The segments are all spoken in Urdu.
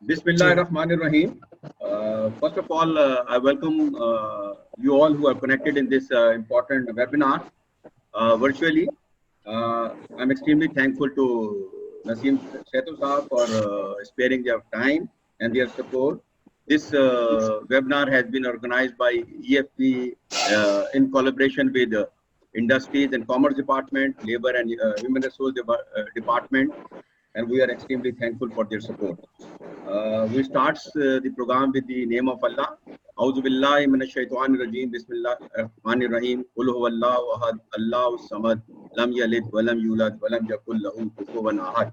Bismillahirrahmanirrahim. First of all, I welcome you all who are connected in this important webinar virtually. I'm extremely thankful to Naseem Setu Saab for sparing their time and their support. This webinar has been organized by EFP in collaboration with Industries and Commerce Department, Labor and Human Resource Department, and we are extremely thankful for their support. We start the program with the name of Allah. A'udhu billahi minash shaitanir rajeem. Bismillahir rahim. Qul huwallahu ahad. Allahu samad. Lam yalid wa lam yulad wa lam yakul lahu kufuwan ahad.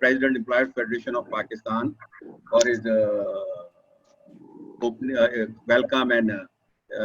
President Employers Federation of Pakistan for his welcome and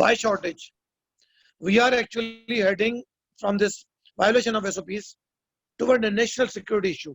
Why shortage? We are actually heading from this violation of SOPs toward a national security issue.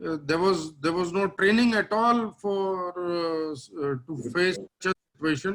there was no training at all for to face such a situation.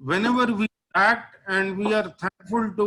whenever we act, and we are thankful to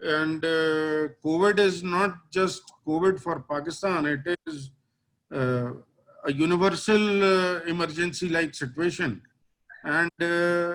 and COVID is not just COVID for Pakistan, it is a universal emergency like situation. And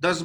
10,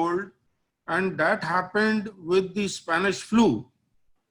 old, and that happened with the Spanish flu.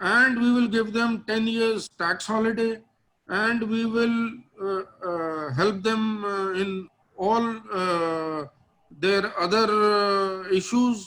and we will give them 10 years tax holiday, and we will help them in all their other issues.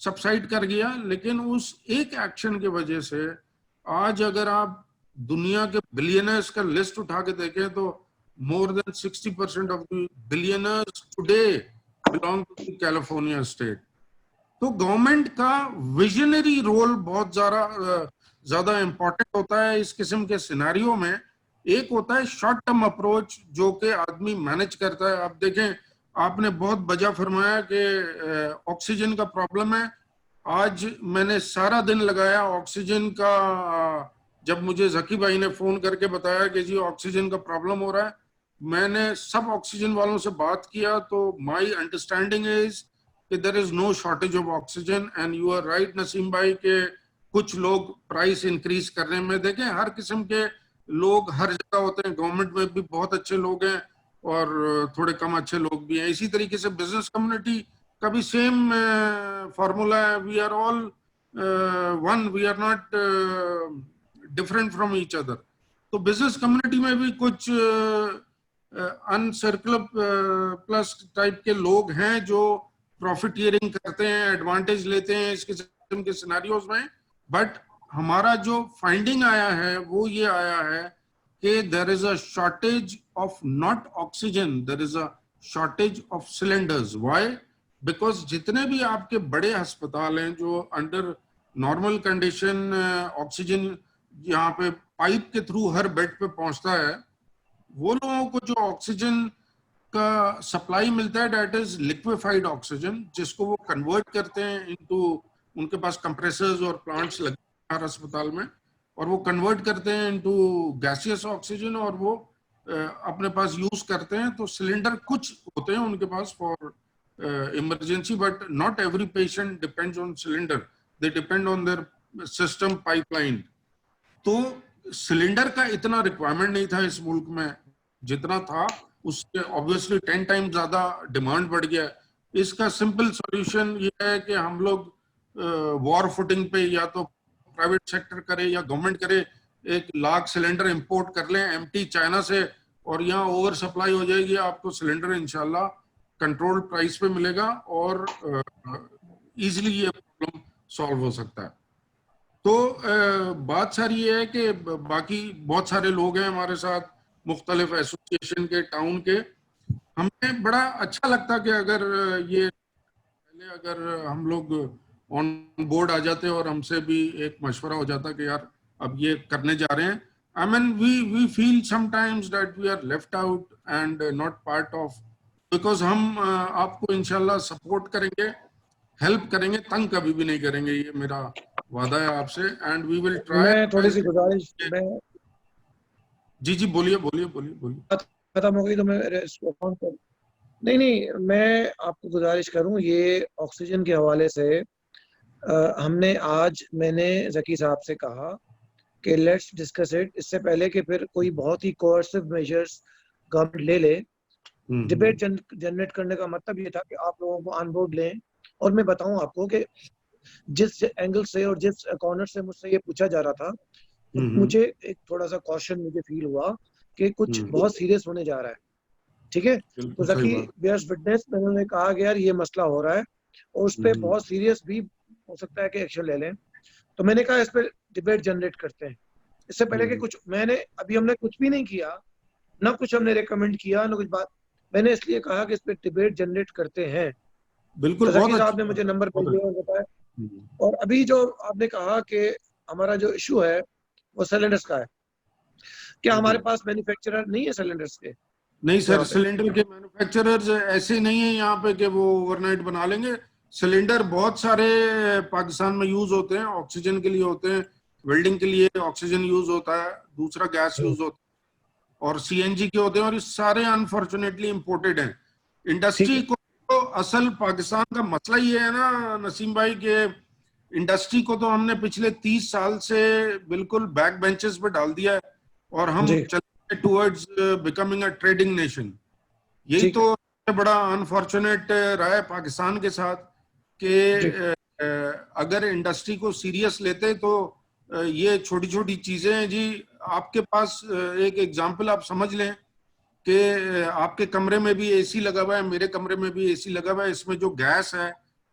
Subside کر گیا, لیکن اس ایک ایکشن کی وجہ سے آج اگر آپ دنیا کے بلینئرز کا لسٹ اٹھا کے دیکھیں تو more than 60% of the billionaires today belong to the California state. تو گورنمنٹ کا ویژنری رول بہت زیادہ امپورٹنٹ ہوتا ہے اس قسم کے سیناریو میں. ایک ہوتا ہے شارٹ ٹرم اپروچ جو کہ آدمی مینج کرتا ہے. آپ دیکھیں, آپ نے بہت بجا فرمایا کہ آکسیجن کا پرابلم ہے. آج میں نے سارا دن لگایا آکسیجن کا, جب مجھے ذکی بھائی نے فون کر کے بتایا کہ جی آکسیجن کا پرابلم ہو رہا ہے, میں نے سب آکسیجن والوں سے بات کیا تو مائی انڈرسٹینڈنگ از کہ there is no shortage of oxygen. and you are right نسیم بھائی کہ کچھ لوگ پرائس انکریز کرنے میں, دیکھیں ہر قسم کے لوگ ہر جگہ ہوتے ہیں, گورنمنٹ میں بھی بہت اچھے لوگ ہیں اور تھوڑے کم اچھے لوگ بھی ہیں. اسی طریقے سے بزنس کمیونٹی کا بھی سیم فارمولا ہے, we are all one, we are not different from each other. تو بزنس کمیونٹی میں بھی کچھ ان سرکل پلس ٹائپ کے لوگ ہیں جو پروفیٹیئرنگ کرتے ہیں, ایڈوانٹیج لیتے ہیں اس قسم کے سیناریوز میں. بٹ ہمارا جو فائنڈنگ آیا ہے وہ یہ آیا ہے کہ there is a shortage of not oxygen, there is a shortage of cylinders. Why? Because جتنے بھی آپ کے بڑے ہسپتال ہیں جو انڈر نارمل کنڈیشن آکسیجن یہاں پہ پائپ کے تھرو ہر بیڈ پہ پہنچتا ہے, وہ لوگوں کو جو آکسیجن کا سپلائی ملتا ہے دیٹ از لیکویفائڈ آکسیجن, جس کو وہ کنورٹ کرتے ہیں انٹو, ان کے پاس کمپریسرز اور پلانٹس لگے ہیں ہر اسپتال میں, اور وہ کنورٹ کرتے ہیں انٹو گیسیس آکسیجن اور وہ اپنے پاس یوز کرتے ہیں. تو سلنڈر کچھ ہوتے ہیں ان کے پاس for emergency, but not every patient depends on cylinder, they depend on their system pipe line. تو سلنڈر کا اتنا ریکوائرمنٹ نہیں تھا اس ملک میں جتنا تھا, اس سے obviously 10 ٹائم زیادہ ڈیمانڈ بڑھ گیا. اس کا سمپل سولوشن یہ ہے کہ ہم لوگ وار فوٹنگ پہ یا تو پرائیویٹ سیکٹر کرے یا گورنمنٹ کرے, 1,00,000 سلنڈر امپورٹ کر لیں ایمٹی چائنا سے, اور یہاں اوور سپلائی ہو جائے گی, آپ کو سلنڈر انشاءاللہ کنٹرول پرائس پہ ملے گا اور ایزیلی یہ پرابلم سالو ہو سکتا ہے. تو بات ساری یہ ہے کہ باقی بہت سارے لوگ ہیں ہمارے ساتھ مختلف ایسوسیشن کے, ٹاؤن کے. ہمیں بڑا اچھا لگتا کہ اگر یہ پہلے اگر ہم لوگ آن بورڈ آ جاتے اور ہم سے بھی ایک مشورہ ہو جاتا کہ یار اب یہ کرنے جا رہے ہیں. I mean we feel sometimes that we are left out and not part of, because ہم آپ کو انشاءاللہ سپورٹ کریں گے, ہیلپ کریں گے, تنگ کبھی بھی نہیں کریں گے, یہ میرا وعدہ ہے آپ سے. And we will try. میں تھوڑی سی گزارش, میں جی بولیے ختم ہو گئی تو میں رسپونس کر, نہیں میں آپ کو گزارش کروں, یہ آکسیجن کے حوالے سے ہم نے آج, میں نے ذکی صاحب سے کہا کہ لیٹس ڈسکس اٹ, اس سے پہلے کہ پھر کوئی بہت ہی کوئرسو میجرز گورنمنٹ لے لے. ڈبیٹ جنریٹ کرنے کا مطلب یہ تھا کہ آپ لوگوں کو آن بورڈ لیں, اور میں بتاؤں آپ کو کہ جس اینگل سے اور جس کارنر سے مجھ سے یہ پوچھا جا رہا تھا, مجھے ایک تھوڑا سا کوشن مجھے فیل ہوا کہ کچھ بہت سیریس ہونے جا رہا ہے. ٹھیک ہے, تو ذکی بیئرز وٹنس, میں نے کہا کہ یار یہ مسئلہ ہو رہا ہے اور اس پہ بہت سیریس بھی ہو سکتا ہے کہ ایکشن لے لیں. تو میں نے کہا اس پہ ڈبیٹ جنریٹ کرتے ہیں. اس سے پہلے کہ کچھ ابھی ہم نے کچھ بھی نہیں کیا, نہ کچھ ہم نے ریکمینڈ کیا, نہ کچھ بات, میں نے اس لیے کہا کہ اس پہ ڈبیٹ جنریٹ کرتے ہیں. بالکل, ذکی صاحب نے مجھے نمبر بھیجے اور بتایا. اور ابھی جو آپ نے کہا کہ ہمارا جو ایشو ہے وہ سلنڈرز کا ہے, کیا ہمارے پاس مینوفیکچرر نہیں ہے سلنڈرز کے؟ نہیں سر, سلنڈر کے مینوفیکچررز ایسے نہیں ہیں یہاں پہ کہ وہ اوور نائٹ بنا لیں گے. سلنڈر بہت سارے پاکستان میں یوز ہوتے ہیں, آکسیجن کے لیے ہوتے ہیں, ویلڈنگ کے لیے آکسیجن یوز ہوتا ہے, دوسرا گیس یوز ہوتا ہے, اور سی این جی کے ہوتے ہیں, اور یہ سارے انفارچونیٹلی امپورٹڈ ہیں. انڈسٹری کو اصل پاکستان کا مسئلہ یہ ہے نا نسیم بھائی کہ انڈسٹری کو تو ہم نے پچھلے 30 سال سے بالکل بیک بینچز پہ ڈال دیا ہے, اور ہم چلتے ہیں towards becoming a trading nation. یہی تو بڑا انفارچونیٹ رہا ہے پاکستان کے ساتھ کہ اگر انڈسٹری کو سیریس لیتے تو یہ چھوٹی چھوٹی چیزیں ہیں. جی آپ کے پاس ایک ایگزامپل آپ سمجھ لیں کہ آپ کے کمرے میں بھی اے سی لگا ہوا ہے, میرے کمرے میں بھی اے سی لگا ہوا ہے, اس میں جو گیس ہے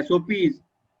SOPs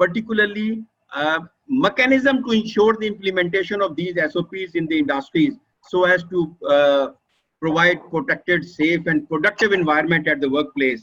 particularly mechanism to ensure the implementation of these SOPs in the industries so as to provide protected, safe and productive environment at the workplace,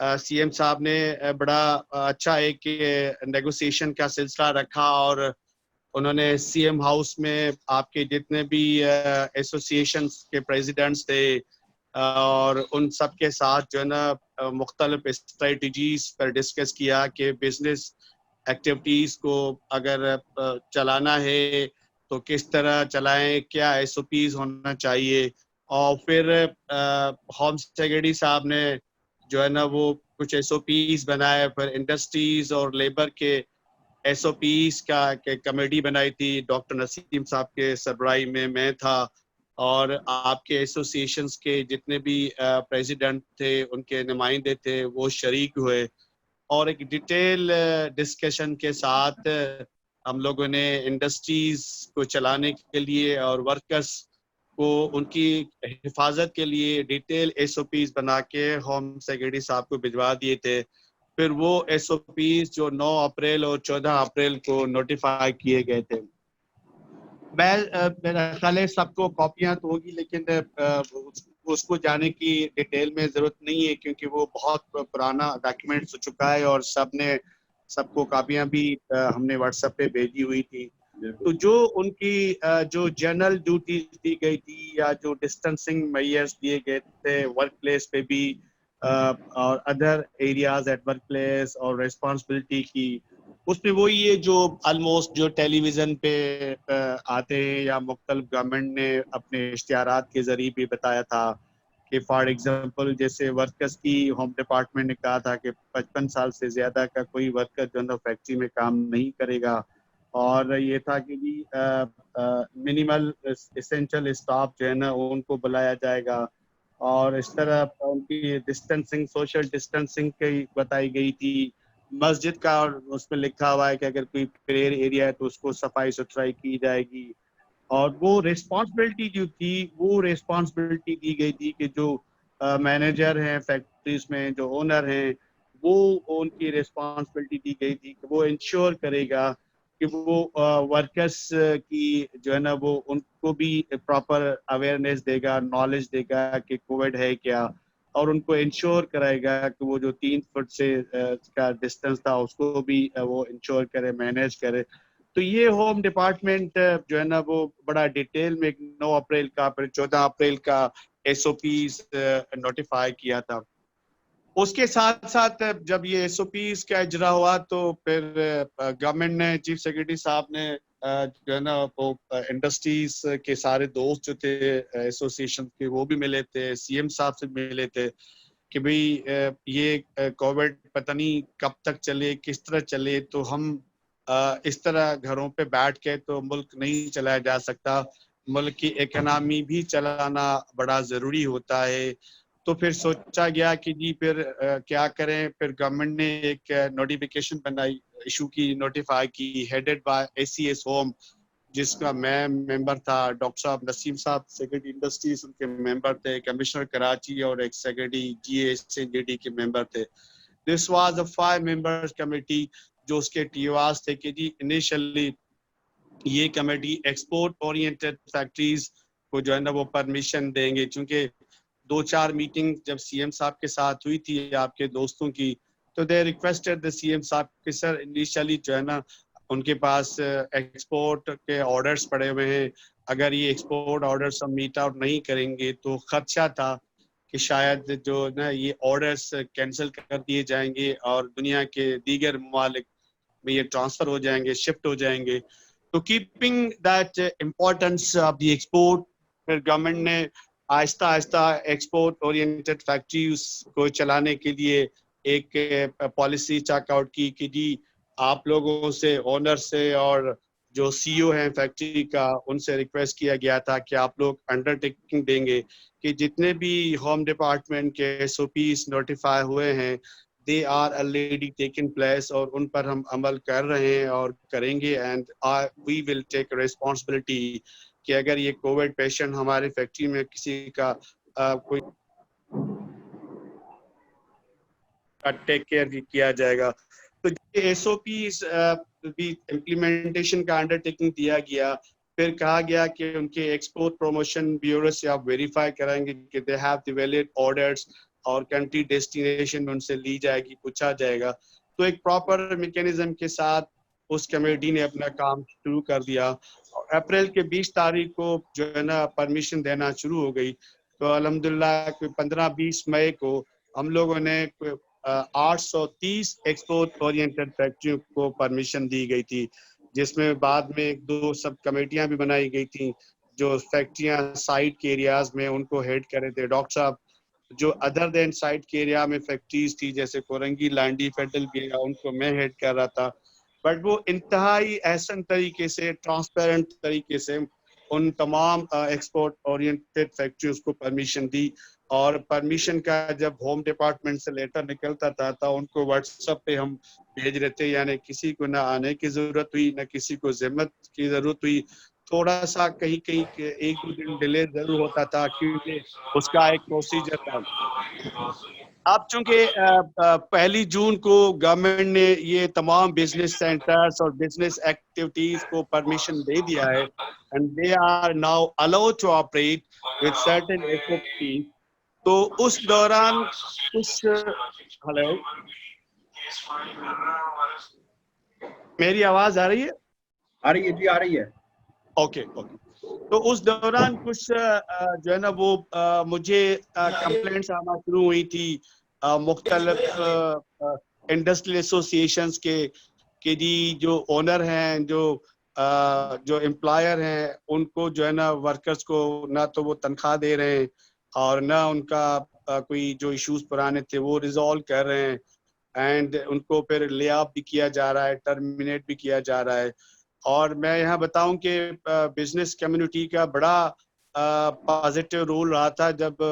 C M صاحب نے بڑا اچھا ایک نیگوسیشن کا سلسلہ رکھا اور انہوں نے سی ایم ہاؤس میں آپ کے جتنے بھی ایسوسیشنز کے پریزیڈنٹس تھے اور ان سب کے ساتھ جو ہے نا مختلف اسٹریٹجیز پر ڈسکس کیا کہ بزنس ایکٹیویٹیز کو اگر چلانا ہے تو کس طرح چلائیں, کیا ایس او پیز ہونا چاہیے. اور پھر ہوم سیکرٹری صاحب نے جو ہے نا وہ کچھ ایس او پیز بنائے, پھر انڈسٹریز اور لیبر کے ایس او پیز کا کمیٹی بنائی تھی. ڈاکٹر نسیم صاحب کے سربراہی میں تھا اور آپ کے ایسوسیشنز کے جتنے بھی پریزیڈنٹ تھے ان کے نمائندے تھے وہ شریک ہوئے اور ایک ڈیٹیل ڈسکشن کے ساتھ ہم لوگوں نے انڈسٹریز کو چلانے کے لیے اور ورکرز کو ان کی حفاظت کے لیے ڈیٹیل ایس او پیز بنا کے ہوم سیکرٹری صاحب کو بھجوا دیے تھے. پھر وہ ایس او پیز جو 9 اپریل اور 14 اپریل کو نوٹیفائی کیے گئے تھے. میرا خیال ہے سب کو کاپیاں تو ہوگی لیکن اس کو جانے کی ڈیٹیل میں ضرورت نہیں ہے کیونکہ وہ بہت پرانا ڈاکیومنٹ ہو چکا ہے اور سب کو کاپیاں بھی ہم نے واٹس ایپ پہ بھیجی ہوئی تھی. تو جو ان کی جو جنرل ڈیوٹیز دی گئی تھی یا جو ڈسٹنسنگ میئرز دیے گئے تھے ورک پلیس پہ بھی اور other areas at work place اور ریسپانسبلٹی کی, اس میں وہی ہے جو آلموسٹ جو ٹیلی ویژن پہ آتے ہیں یا مختلف گورنمنٹ نے اپنے اشتہارات کے ذریعے بھی بتایا تھا کہ فار ایگزامپل جیسے ورکرز کی ہوم ڈپارٹمنٹ نے کہا تھا کہ 55 سال سے زیادہ کا کوئی ورکر جو ہے فیکٹری میں کام نہیں کرے گا اور یہ تھا کہ جی منیمل اسینشل اسٹاف جو ہے نا ان کو بلایا جائے گا اور اس طرح ان کی ڈسٹنسنگ سوشل ڈسٹنسنگ کی بتائی گئی تھی. مسجد کا اس میں لکھا ہوا ہے کہ اگر کوئی پریئر ایریا ہے تو اس کو صفائی ستھرائی کی جائے گی اور وہ ریسپانسبلٹی جو تھی وہ ریسپانسبلٹی دی گئی تھی کہ جو مینیجر ہیں فیکٹریز میں جو اونر ہیں وہ ان کی ریسپانسبلٹی دی گئی تھی کہ وہ انشور کرے گا کہ وہ ورکرز کی جو ہے نا وہ ان کو بھی پراپر اویئرنیس دے گا, نالج دے گا کہ کووڈ ہے کیا اور ان کو انشور کرائے گا کہ وہ جو 3 فٹ سے کا ڈسٹنس تھا اس کو بھی وہ انشور کرے, مینیج کرے. تو یہ ہوم ڈپارٹمنٹ جو ہے نا وہ بڑا ڈیٹیل میں 9 اپریل کا پھر 14 اپریل کا ایس او پیز نوٹیفائی کیا تھا. اس کے ساتھ ساتھ جب یہ ایس او پیز کا اجرا ہوا تو پھر گورنمنٹ نے چیف سیکرٹری صاحب نے جو ہے نا وہ انڈسٹریز کے سارے دوست جو تھے ایسوسیشن کے وہ بھی ملے تھے, سی ایم صاحب سے ملے تھے کہ بھئی یہ کووڈ پتہ نہیں کب تک چلے, کس طرح چلے, تو ہم اس طرح گھروں پہ بیٹھ کے تو ملک نہیں چلایا جا سکتا, ملک کی اکنامی بھی چلانا بڑا ضروری ہوتا ہے. تو پھر سوچا گیا کہ جی پھر کیا کریں, پھر گورنمنٹ نے ایک نوٹیفیکیشن بنائی, ایشو کی, نوٹیفائی کی, headed by A C S home جس کا میں ممبر تھا, ڈاکٹر صاحب نسیم صاحب سیکرٹری انڈسٹریز ان کے ممبر تھے, کمشنر کراچی اور ایک سیکرٹری جی ایس این جی ڈی کے ممبر تھے. This was a 5 members committee جو اس کے ٹی اوز تھے کہ جی انیشلی یہ کمیٹی ایکسپورٹ اورینٹڈ فیکٹریز کو جو ہے نا وہ پرمیشن دیں گے, چونکہ 2-4 میٹنگ جب سی ایم صاحب کے ساتھ ہوئی تھی آپ کے دوستوں کی تو دے ریکویسٹڈ دا سی ایم صاحب کہ سر انیشلی جو ہے نا ان کے پاس ایکسپورٹ کے آرڈرز پڑے ہوئے ہیں, اگر یہ ایکسپورٹ آرڈرز ہم میٹ آؤٹ نہیں کریں گے تو خدشہ تھا کہ شاید جو نا یہ آرڈرز کینسل کر دیے جائیں گے اور دنیا کے دیگر ممالک میں یہ ٹرانسفر ہو جائیں گے, شفٹ ہو جائیں گے. تو keeping that importance of the export پھر گورنمنٹ نے آہستہ آہستہ ایکسپورٹ اورینٹڈ فیکٹریز کو چلانے کے لیے ایک پالیسی چیک آؤٹ کی کہ جی آپ لوگوں سے, اونر سے اور جو سی او ہیں فیکٹری کا ان سے ریکویسٹ کیا گیا تھا کہ آپ لوگ انڈر ٹیکنگ دیں گے کہ جتنے بھی ہوم ڈپارٹمنٹ کے ایس او پیز نوٹیفائی ہوئے ہیں they are already taken place اور ان پر ہم عمل کر رہے ہیں اور کریں گے and we will take responsibility کہ اگر یہ کووڈ پیشنٹ ہمارے فیکٹری میں کسی کا کوئی ٹیک کیئر کیا جائے گا. تو ایس او پیز بھی امپلیمنٹیشن کا انڈر ٹیکنگ دیا گیا. پھر کہا گیا کہ ان کے ایکسپورٹ پروموشن بیورو سے آپ ویریفائی کرائیں گے کہ they have the valid orders اور کنٹری ڈیسٹینیشن میں ان سے لی جائے گی, پوچھا جائے گا. تو ایک پراپر میکینزم کے ساتھ اس کمیٹی نے اپنا کام شروع کر دیا. اپریل کے 20 تاریخ کو جو ہے نا پرمیشن دینا شروع ہو گئی. تو الحمدللہ 15-20 مئی کو ہم لوگوں نے 830 ایکسپورٹ اورینٹڈ فیکٹریوں کو پرمیشن دی گئی تھی, جس میں بعد میں 1-2 سب کمیٹیاں بھی بنائی گئی تھیں جو فیکٹریاں سائٹ کے ایریاز میں ان کو ہیڈ کر رہے تھے. ڈاکٹر صاحب جو ادر دین سائٹ کے ایریا میں فیکٹریز تھی جیسے کورنگی, لانڈی, فیڈل گیا, ان کو میں ہیڈ کر رہا تھا. بٹ وہ انتہائی احسن طریقے سے, ٹرانسپیرنٹ طریقے سے ان تمام ایکسپورٹ اورینٹڈ فیکٹریز کو پرمیشن دی. اور پرمیشن کا جب ہوم ڈپارٹمنٹ سے لیٹر نکلتا تھا تو ان کو واٹس ایپ پہ ہم بھیج رہے تھے. یعنی کسی کو نہ آنے کی ضرورت ہوئی, نہ کسی کو ذمت کی ضرورت ہوئی. تھوڑا سا کہیں 1-2 دن ڈیلے ضرور ہوتا تھا کیونکہ اس کا ایک پروسیجر تھا. اب چونکہ 1 جون کو گورنمنٹ نے یہ تمام بزنس سینٹرز اور بزنس ایکٹیویٹیز کو پرمیشن دے دیا ہے, and they are now allowed to operate with certain SOPs. تو اس دوران کچھ ہلو میری آواز آ رہی ہے؟ آ رہی ہے جی, آ رہی ہے. اوکے. تو اس دوران کچھ جو ہے نا وہ مجھے کمپلینٹس آنا شروع ہوئی تھی مختلف انڈسٹریل ایسوسیشنز کے کہ جی جو اونر ہیں, جو امپلائر ہیں, ان کو جو ہے نا ورکرز کو نہ تو وہ تنخواہ دے رہے ہیں اور نہ ان کا کوئی جو ایشوز پرانے تھے وہ ریزالو کر رہے ہیں, اینڈ ان کو پھر لے آف بھی کیا جا رہا ہے, ٹرمینیٹ بھی کیا جا رہا ہے. اور میں یہاں بتاؤں کہ بزنس کمیونٹی کا بڑا پازیٹیو رول رہا تھا جب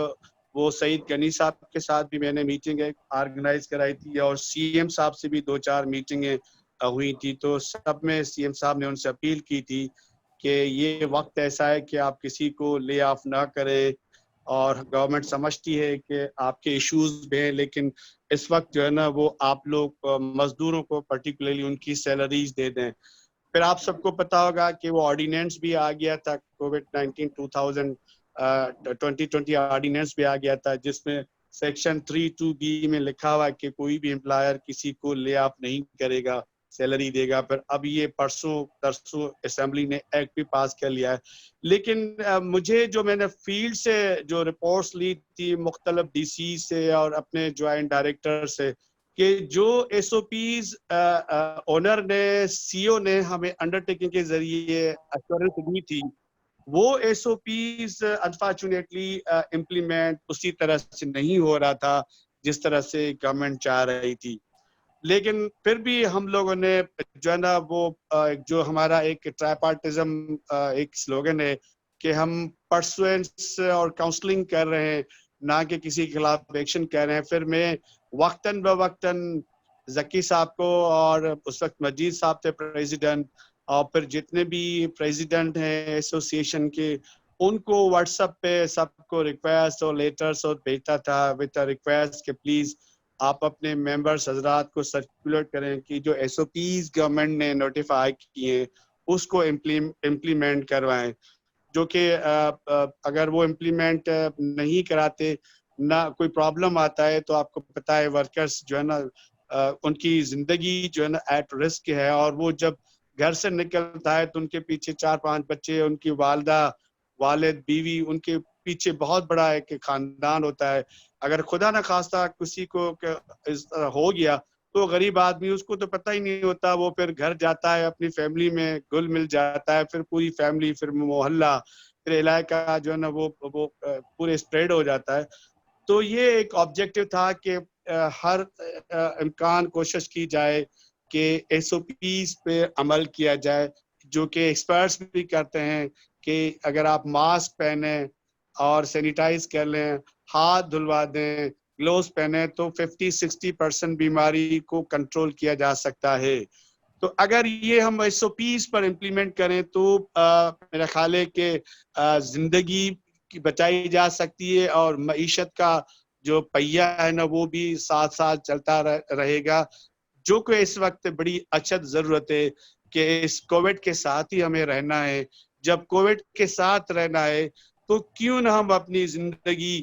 وہ سعید غنی صاحب کے ساتھ بھی میں نے میٹنگ آرگنائز کرائی تھی اور سی ایم صاحب سے بھی 2-4 میٹنگیں ہوئی تھی. تو سب میں سی ایم صاحب نے ان سے اپیل کی تھی کہ یہ وقت ایسا ہے کہ آپ کسی کو لے آف نہ کریں, اور گورنمنٹ سمجھتی ہے کہ آپ کے ایشوز بھی ہیں, لیکن اس وقت جو ہے نا وہ آپ لوگ مزدوروں کو پرٹیکولرلی ان کی سیلریز دے دیں. پھر آپ سب کو پتا ہوگا کہ وہ آرڈیننس بھی آ گیا تھا, کووڈ-19 2020 آرڈیننس بھی آ گیا تھا, جس میں سیکشن 3(2)B میں لکھا ہوا ہے کہ کوئی بھی امپلائر کسی کو لے آف نہیں کرے گا, سیلری دے گا. پھر اب یہ پرسوں اسمبلی نے ایکٹ بھی پاس کر لیا ہے. لیکن مجھے جو میں نے فیلڈ سے جو رپورٹس لی تھی مختلف ڈی سی سے اور اپنے جوائنٹ ڈائریکٹر سے, کہ جو ایس او پیز اونر نے, سی او نے ہمیں انڈرٹیکنگ کے ذریعے ایشورنس دی تھی, وہ S O Ps unfortunately implement اسی طرح سے نہیں ہو رہا تھا جس طرح سے گورنمنٹ چاہ رہی تھی. لیکن پھر بھی ہم لوگوں نے جو ہے نا وہ جو ہمارا ایک ٹرائیپارٹزم ایک سلوگن ہے کہ ہم پرسوینس اور کاؤنسلنگ کر رہے ہیں, نہ کہ کسی کے خلاف ایکشن کر رہے ہیں. پھر میں وقتاً بوقتاً ذکی صاحب کو, اور اس وقت مجید صاحب تھے پریزیڈنٹ, اور پھر جتنے بھی پریزیڈنٹ ہیں ایسوسیشن کے, ان کو واٹس ایپ پہ سب کو ریکویسٹ اور لیٹرز اور بھیجتا تھا وتھ ریکویسٹ کہ پلیز آپ اپنے ممبرس حضرات کو سرکولیٹ کریں کہ جو ایس او پیز گورنمنٹ نے نوٹیفائی کیے اس کو امپلیمنٹ کروائیں. جو کہ اگر وہ امپلیمنٹ نہیں کراتے, نہ کوئی پرابلم آتا ہے, تو آپ کو پتہ ہے ورکرز جو ہے نا ان کی زندگی جو ہے نا ایٹ رسک ہے, اور وہ جب گھر سے نکلتا ہے تو ان کے پیچھے 4-5 بچے, ان کی والدہ, والد, بیوی, ان کے پیچھے بہت بڑا ایک خاندان ہوتا ہے. اگر خدا نہ خواستہ کسی کو ہو گیا تو غریب آدمی, اس کو تو پتہ ہی نہیں ہوتا, وہ پھر گھر جاتا ہے, اپنی فیملی میں گل مل جاتا ہے, پھر پوری فیملی, پھر محلہ, پھر علاقہ جو ہے نا وہ پورے اسپریڈ ہو جاتا ہے. تو یہ ایک آبجیکٹو تھا کہ ہر امکان کوشش کی جائے کہ ایس او پیز پہ عمل کیا جائے, جو کہ ایکسپرٹس بھی کرتے ہیں کہ اگر آپ ماسک پہنیں اور سینیٹائز کر لیں, ہاتھ دھلوا دیں, گلوز پہنے, تو 50-60% بیماری کو کنٹرول کیا جا سکتا ہے. تو اگر یہ ہم ایس او پیز پر امپلیمنٹ کریں تو میرا خیال ہے کہ زندگی بچائی جا سکتی ہے, اور معیشت کا جو پہیہ ہے نا وہ بھی ساتھ ساتھ چلتا رہے گا, جو کہ اس وقت بڑی اچھد ضرورت ہے کہ اس کووڈ کے ساتھ ہی ہمیں رہنا ہے. جب کووڈ کے ساتھ رہنا ہے تو کیوں نہ ہم اپنی زندگی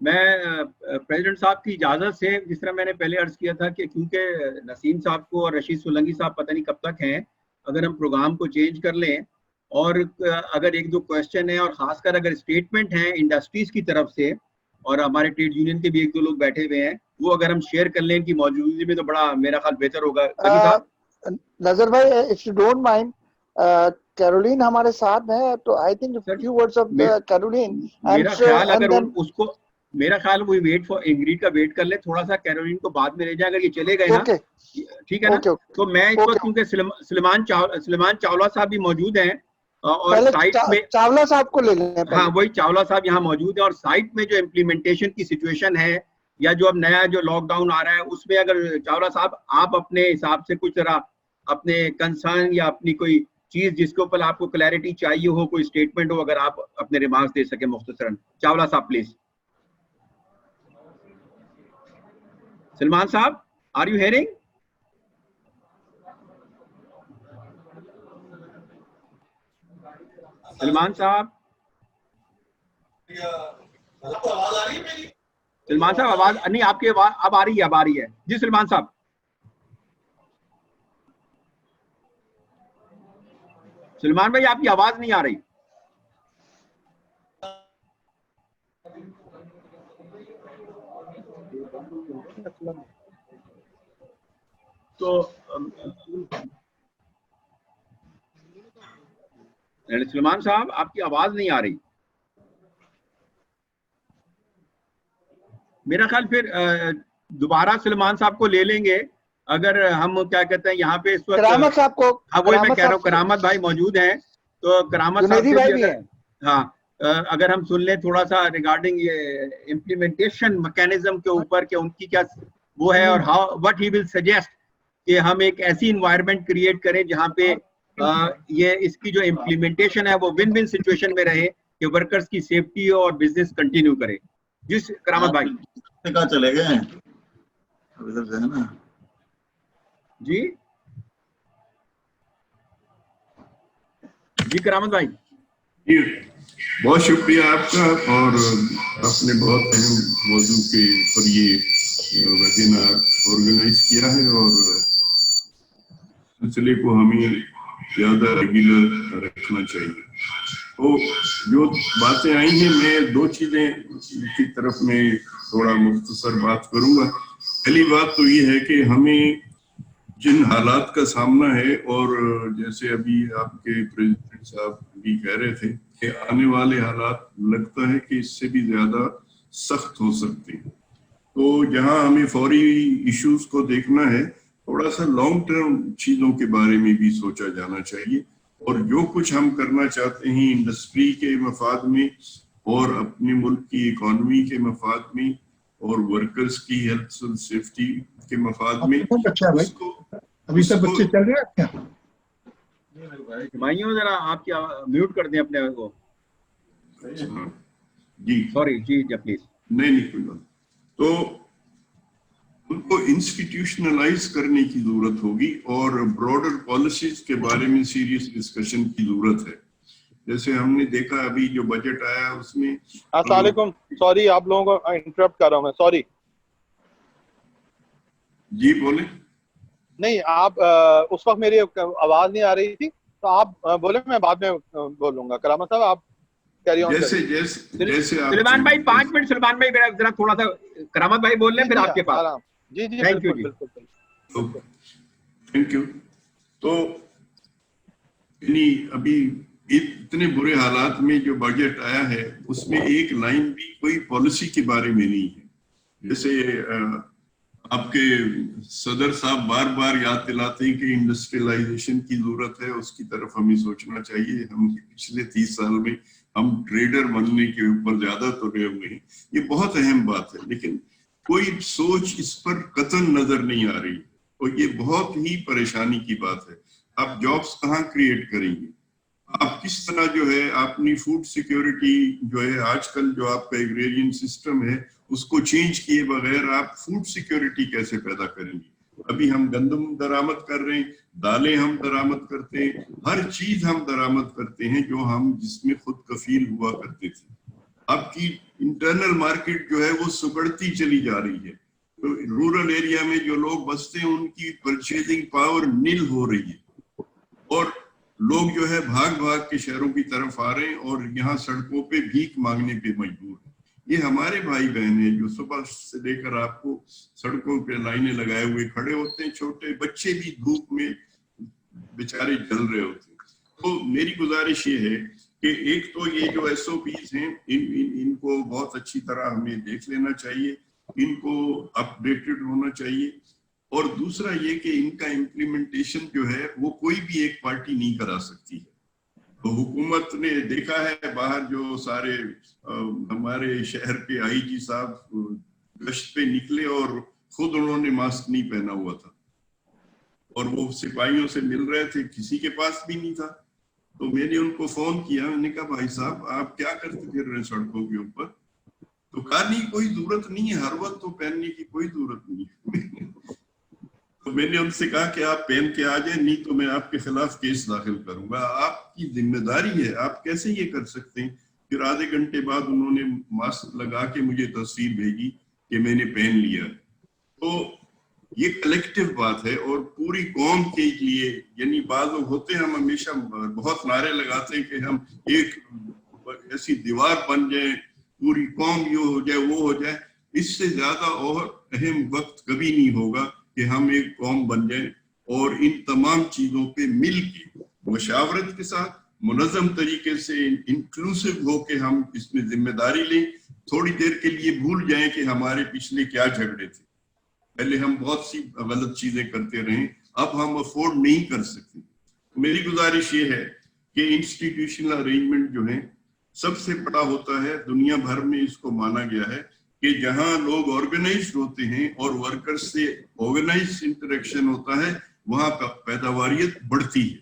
میں پریزیڈنٹ صاحب کی اجازت سے جس طرح میں نے پہلے عرض کیا تھا کہ کیونکہ نسیم صاحب کو اور رشید سولنگی صاحب پتہ نہیں کب تک ہیں, اگر ہم پروگرام کو چینج کر لیں اور اگر ایک دو کوشچن ہیں اور خاص کر اگر اسٹیٹمنٹ ہیں انڈسٹریز کی طرف سے اور ہمارے ٹریڈ یونین کے بھی ایک دو لوگ بیٹھے ہوئے ہیں, وہ اگر ہم شیئر کر لیں ان کی موجودگی میں تو بڑا میرا خیال بہتر ہوگا. نظر بھائی if you don't mind, Caroline ہمارے ساتھ ہے تو I think few words of Caroline. میرا خیال اگر اس کو میرا خیال وہی ویٹ فار انگریڈ کا ویٹ کر لے تھوڑا سا, کیرولین کو بعد میں لے جائے اگر یہ چلے گئے نا, ٹھیک ہے نا. تو میں اس وقت کیونکہ سلیمان چاولہ صاحب بھی موجود ہیں اور سائٹ میں چاولہ صاحب کو لے لیں. ہاں وہی چاولہ صاحب یہاں موجود ہیں اور سائٹ میں جو امپلیمنٹیشن کی سچویشن ہے یا جو اب نیا جو لاک ڈاؤن آ رہا ہے اس میں اگر چاولہ صاحب آپ اپنے حساب سے کچھ ذرا اپنے کنسرن یا اپنی کوئی چیز جس کے اوپر آپ کو کلیئرٹی چاہیے ہو, کوئی اسٹیٹمنٹ ہو, اگر آپ اپنے ریمارکس دے سکیں مختصراً. چاولہ صاحب پلیز. سلمان صاحب آر یو ہیئرنگ؟ سلمان صاحب, سلمان صاحب آواز نہیں آپ کی اب آ رہی ہے. جی سلمان صاحب. سلمان بھائی آپ کی آواز نہیں آ رہی. تو سلمان صاحب آپ کی آواز نہیں آ رہی. میرا خیال پھر دوبارہ سلمان صاحب کو لے لیں گے اگر ہم کیا کہتے ہیں یہاں پہ اس وقت. کرامت صاحب کو, وہی میں کہہ رہا ہوں کرامت بھائی موجود ہیں تو کرامت صاحب سے ہاں اگر ہم سن لیں تھوڑا سا ریگارڈنگ یہ امپلیمنٹیشن میکینزم کے اوپر کہ ان کی کیا وہ ہے اور how what he will suggest کہ ہم ایک ایسی انوائرمنٹ کریٹ کریں جہاں پہ یہ اس کی جو امپلیمنٹیشن ہے وہ ون ون سچویشن میں رہے کہ ورکرز کی سیفٹی اور بزنس کنٹینیو کرے. جس کرامت بھائی کہاں چلے گئے ادھر سے ہے نا. جی جی کرامت بھائی. جی بہت شکریہ آپ کا, اور آپ نے بہت اہم موضوع کے اوپر یہ ویبینار آرگنائز کیا ہے اور سلسلے کو ہمیں زیادہ ریگولر رکھنا چاہیے. تو جو باتیں آئی ہیں میں دو چیزیں کی طرف میں تھوڑا مختصر بات کروں گا. پہلی بات تو یہ ہے کہ ہمیں جن حالات کا سامنا ہے اور جیسے ابھی آپ کے پریزیڈنٹ صاحب بھی کہہ رہے تھے کہ آنے والے حالات لگتا ہے کہ اس سے بھی زیادہ سخت ہو سکتے ہیں. تو جہاں ہمیں فوری ایشوز کو دیکھنا ہے تھوڑا سا لانگ ٹرم چیزوں کے بارے میں بھی سوچا جانا چاہیے. اور جو کچھ ہم کرنا چاہتے ہیں انڈسٹری کے مفاد میں اور اپنے ملک کی اکانومی کے مفاد میں اور ورکرز کی ہیلتھ اور سیفٹی کے مفاد میں اس کو ابھی سب بچے چل رہے ہیں. ہمایوں ذرا آپ کی میوٹ کر دیں اپنے کو. جی سوری جی پلیز. نہیں کوئی بات. تو ان کو انسٹیٹیوشنلائز کرنے کی ضرورت ہوگی اور براڈر پالیسیز کے بارے میں سیریس ڈسکشن کی ضرورت ہے. جیسے ہم نے دیکھا ابھی جو بجٹ آیا اس میں. السلام علیکم, سوری آپ لوگوں کو انٹرپٹ کر رہا ہوں میں, سوری. جی بولیں. نہیں آپ اس وقت میری آواز نہیں آ رہی تھی تو آپ بولیں, میں بعد میں بولوں گا. کرامت صاحب آپ کیری آن جیسے سلمان بھائی 5 منٹ. سلمان بھائی ذرا تھوڑا سا کرامت بھائی بول لیں پھر آپ کے پاس. جی جی تھینک یو. بالکل تھینک یو. تو ابھی اتنے برے حالات میں جو بجٹ آیا ہے اس میں ایک لائن بھی کوئی پالیسی کے بارے میں نہیں ہے. جیسے آپ کے صدر صاحب بار بار یاد دلاتے ہیں کہ انڈسٹریلائزیشن کی ضرورت ہے, اس کی طرف ہمیں سوچنا چاہیے. ہم پچھلے 30 سال میں ہم ٹریڈر بننے کے اوپر زیادہ ترے ہوئے ہیں, یہ بہت اہم بات ہے, لیکن کوئی سوچ اس پر قطعاً نظر نہیں آ رہی اور یہ بہت ہی پریشانی کی بات ہے. آپ جابس کہاں کریٹ کریں گے؟ آپ کس طرح جو ہے اپنی فوڈ سیکیورٹی جو ہے آج کل جو آپ کا ایگریرین سسٹم ہے اس کو چینج کیے بغیر آپ فوڈ سیکیورٹی کیسے پیدا کریں گے؟ ابھی ہم گندم درآمد کر رہے ہیں, دالیں ہم درآمد کرتے ہیں, ہر چیز ہم درآمد کرتے ہیں جو ہم جس میں خود کفیل ہوا کرتے تھے. آپ کی انٹرنل مارکیٹ جو ہے وہ سکڑتی چلی جا رہی ہے. تو رورل ایریا میں جو لوگ بستے ہیں ان کی پرچیزنگ پاور نل ہو رہی ہے اور لوگ جو ہے بھاگ بھاگ کے شہروں کی طرف آ رہے ہیں اور یہاں سڑکوں پہ بھیک مانگنے پہ مجبور ہیں. یہ ہمارے بھائی بہن ہیں جو صبح سے لے کر آپ کو سڑکوں پہ لائنیں لگائے ہوئے کھڑے ہوتے ہیں, چھوٹے بچے بھی دھوپ میں بیچارے جل رہے ہوتے ہیں. تو میری گزارش یہ ہے کہ ایک تو یہ جو SOPs ہیں ان کو بہت اچھی طرح ہمیں دیکھ لینا چاہیے, ان کو اپ ڈیٹڈ ہونا چاہیے, اور دوسرا یہ کہ ان کا امپلیمنٹیشن جو ہے وہ کوئی بھی ایک پارٹی نہیں کرا سکتی ہے. تو حکومت نے دیکھا ہے باہر جو سارے ہمارے شہر کے IG صاحب گشت پہ نکلے اور خود انہوں نے ماسک نہیں پہنا ہوا تھا اور وہ سپاہیوں سے مل رہے تھے, کسی کے پاس بھی نہیں تھا. تو میں نے ان کو فون کیا, میں نے کہا بھائی صاحب آپ کیا کرتے پھر رہے سڑکوں کے اوپر؟ تو کہا نہیں کوئی ضرورت نہیں ہے, ہر وقت تو پہننے کی کوئی ضرورت نہیں ہے. تو میں نے ان سے کہا کہ آپ پہن کے آ جائیں, نہیں تو میں آپ کے خلاف کیس داخل کروں گا. آپ کی ذمہ داری ہے, آپ کیسے یہ کر سکتے ہیں؟ پھر آدھے گھنٹے بعد انہوں نے ماسک لگا کے مجھے تصویر بھیجی کہ میں نے پہن لیا. تو یہ کلیکٹیو بات ہے اور پوری قوم کے لیے, یعنی بعض لوگ ہوتے ہیں ہم ہمیشہ بہت نعرے لگاتے ہیں کہ ہم ایک ایسی دیوار بن جائیں, پوری قوم یہ ہو جائے وہ ہو جائے. اس سے زیادہ اور اہم وقت کبھی نہیں ہوگا کہ ہم ایک قوم بن جائیں اور ان تمام چیزوں پہ مل کے مشاورت کے ساتھ منظم طریقے سے انکلوسیو ہو کے ہم اس میں ذمہ داری لیں. تھوڑی دیر کے لیے بھول جائیں کہ ہمارے پچھلے کیا جھگڑے تھے. پہلے ہم بہت سی غلط چیزیں کرتے رہے, اب ہم افورڈ نہیں کر سکتے. میری گزارش یہ ہے کہ انسٹیٹیوشنل ارینجمنٹ جو ہے سب سے بڑا ہوتا ہے. دنیا بھر میں اس کو مانا گیا ہے کہ جہاں لوگ آرگنائزڈ ہوتے ہیں اور ورکر سے آرگنائز انٹریکشن ہوتا ہے وہاں کا پیداواریت بڑھتی ہے,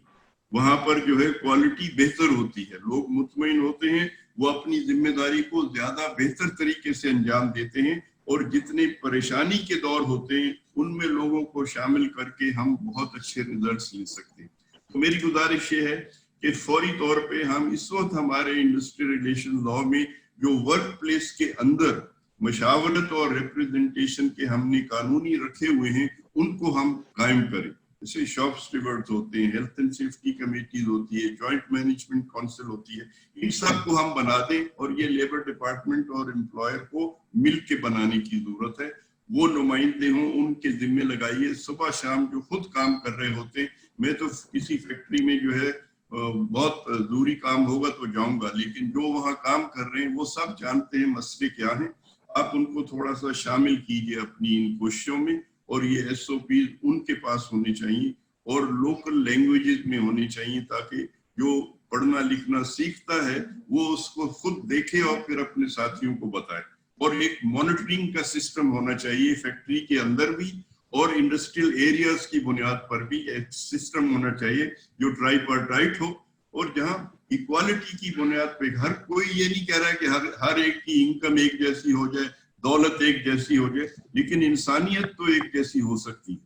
وہاں پر جو ہے کوالٹی بہتر ہوتی ہے, لوگ مطمئن ہوتے ہیں, وہ اپنی ذمہ داری کو زیادہ بہتر طریقے سے انجام دیتے ہیں اور جتنے پریشانی کے دور ہوتے ہیں ان میں لوگوں کو شامل کر کے ہم بہت اچھے ریزلٹس لے سکتے ہیں. تو میری گزارش یہ ہے کہ فوری طور پہ ہم اس وقت ہمارے انڈسٹری ریلیشن لا میں جو ورک پلیس کے اندر مشاورت اور ریپریزنٹیشن کے ہم نے قانونی رکھے ہوئے ہیں ان کو ہم قائم کریں. جیسے شاپ اسٹیورڈز ہوتے ہیں, ہیلتھ اینڈ سیفٹی کمیٹیز ہوتی ہے, جوائنٹ مینجمنٹ کونسل ہوتی ہے, ان سب کو ہم بنا دیں اور یہ لیبر ڈپارٹمنٹ اور امپلائر کو مل کے بنانے کی ضرورت ہے. وہ نمائندے ہوں, ان کے ذمہ لگائیے. صبح شام جو خود کام کر رہے ہوتے ہیں, میں تو کسی فیکٹری میں جو ہے بہت ضروری کام ہوگا تو جاؤں گا, لیکن جو وہاں کام کر رہے ہیں وہ سب جانتے ہیں مسئلے کیا ہیں. آپ ان کو تھوڑا سا شامل کیجئے اپنی ان کوششوں میں, اور یہ SOPs ان کے پاس ہونے چاہیے اور لوکل لینگویجز میں ہونے چاہیے تاکہ جو پڑھنا لکھنا سیکھتا ہے وہ اس کو خود دیکھے اور پھر اپنے ساتھیوں کو بتائے. اور ایک مانیٹرنگ کا سسٹم ہونا چاہیے فیکٹری کے اندر بھی اور انڈسٹریل ایریاز کی بنیاد پر بھی ایک سسٹم ہونا چاہیے جو ٹرائیپارٹائٹ ہو, اور جہاں ایکوالٹی کی بنیاد پہ ہر کوئی یہ نہیں کہہ رہا ہے کہ ہر ایک کی انکم ایک جیسی ہو جائے, دولت ایک جیسی ہو جائے, لیکن انسانیت تو ایک جیسی ہو سکتی.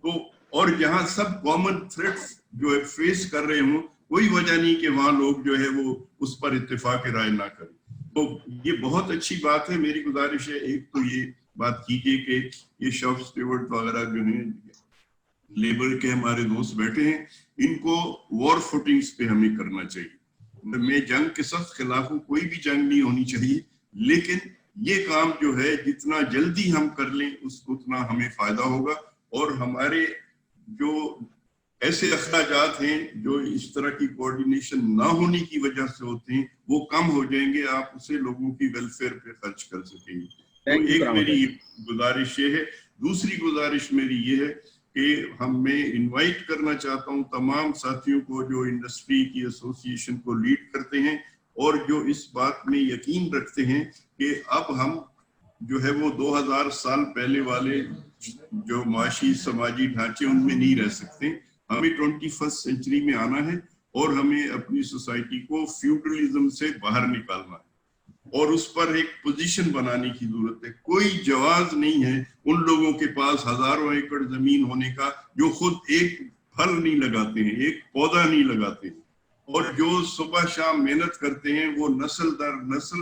تو اور جہاں سب کامن تھریٹس جو ہے فیس کر رہے ہوں, کوئی وجہ نہیں کہ وہاں لوگ جو ہے وہ اس پر اتفاق رائے نہ کریں. تو یہ بہت اچھی بات ہے. میری گزارش ہے ایک تو یہ بات کیجیے کہ یہ شاپ اسٹیورڈ وغیرہ جو ہیں لیبر کے ہمارے دوست بیٹھے ہیں, ان کو وار فوٹنگز پہ ہمیں کرنا چاہیے. میں جنگ کے سخت خلاف ہوں, کوئی بھی جنگ نہیں ہونی چاہیے, لیکن یہ کام جو ہے جتنا جلدی ہم کر لیں اتنا ہمیں فائدہ ہوگا. اور ہمارے جو ایسے اخراجات ہیں جو اس طرح کی کوارڈینیشن نہ ہونے کی وجہ سے ہوتے ہیں وہ کم ہو جائیں گے, آپ اسے لوگوں کی ویلفیئر پہ خرچ کر سکیں گے. تو ایک میری گزارش یہ ہے. دوسری گزارش میری یہ ہے کہ میں انوائٹ کرنا چاہتا ہوں تمام ساتھیوں کو جو انڈسٹری کی ایسوسی ایشن کو لیڈ کرتے ہیں اور جو اس بات میں یقین رکھتے ہیں کہ اب ہم جو ہے وہ 2000 سال پہلے والے جو معاشی سماجی ڈھانچے ان میں نہیں رہ سکتے. ہمیں 21 سینچری میں آنا ہے اور ہمیں اپنی سوسائٹی کو فیوڈلزم سے باہر نکالنا ہے اور اس پر ایک پوزیشن بنانے کی ضرورت ہے. کوئی جواز نہیں ہے ان لوگوں کے پاس ہزاروں ایکڑ زمین ہونے کا جو خود ایک پھل نہیں لگاتے ہیں, ایک پودا نہیں لگاتے ہیں, اور جو صبح شام محنت کرتے ہیں وہ نسل در نسل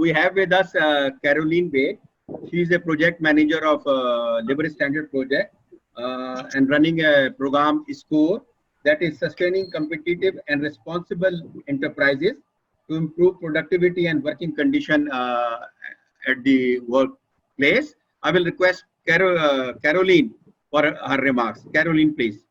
We have with us Caroline Bay. She is a project manager of Liberty Standard Project and running a program SCORE, that is sustaining competitive and responsible enterprises to improve productivity and working condition at the workplace. I will request Caroline for her remarks. Caroline, please.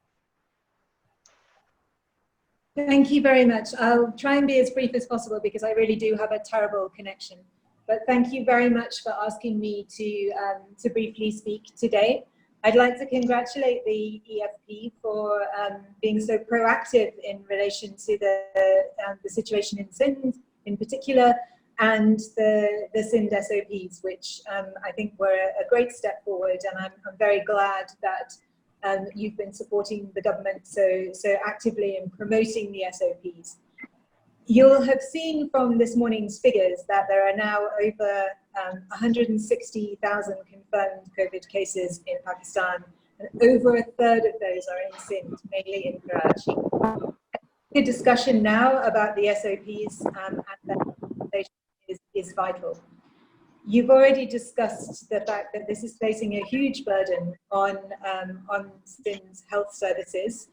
Thank you very much. I'll try and be as brief as possible because I really do have a terrible connection. But thank you very much for asking me to briefly speak today. I'd like to congratulate the EFP for being so proactive in relation to the situation in Sindh in particular, and the Sindh SOPs, which I think were a great step forward, and I'm very glad that you've been supporting the government so actively in promoting the SOPs. You'll have seen from this morning's figures that there are now over 160,000 confirmed COVID cases in Pakistan, and over a third of those are in Sindh, mainly in Karachi. The discussion now about the SOPs and their implementation is vital. You've already discussed the fact that this is placing a huge burden on Sindh's health services,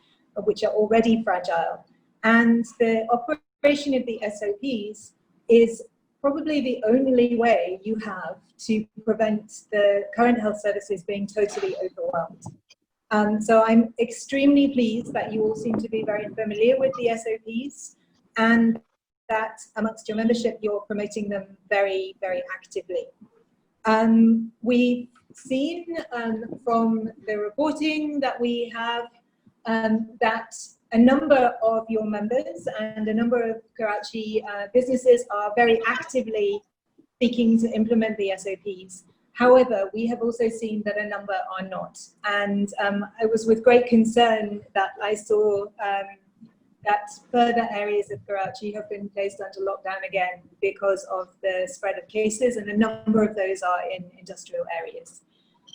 which are already fragile. And the operation of the SOPs is probably the only way you have to prevent the current health services being totally overwhelmed. So I'm extremely pleased that you all seem to be very familiar with the SOPs, and that amongst your membership, you're promoting them very, very actively. We've seen from the reporting that we have that a number of your members and a number of Karachi businesses are very actively seeking to implement the SOPs. However, we have also seen that a number are not. And it was with great concern that I saw that further areas of Karachi have been placed under lockdown again because of the spread of cases, and a number of those are in industrial areas.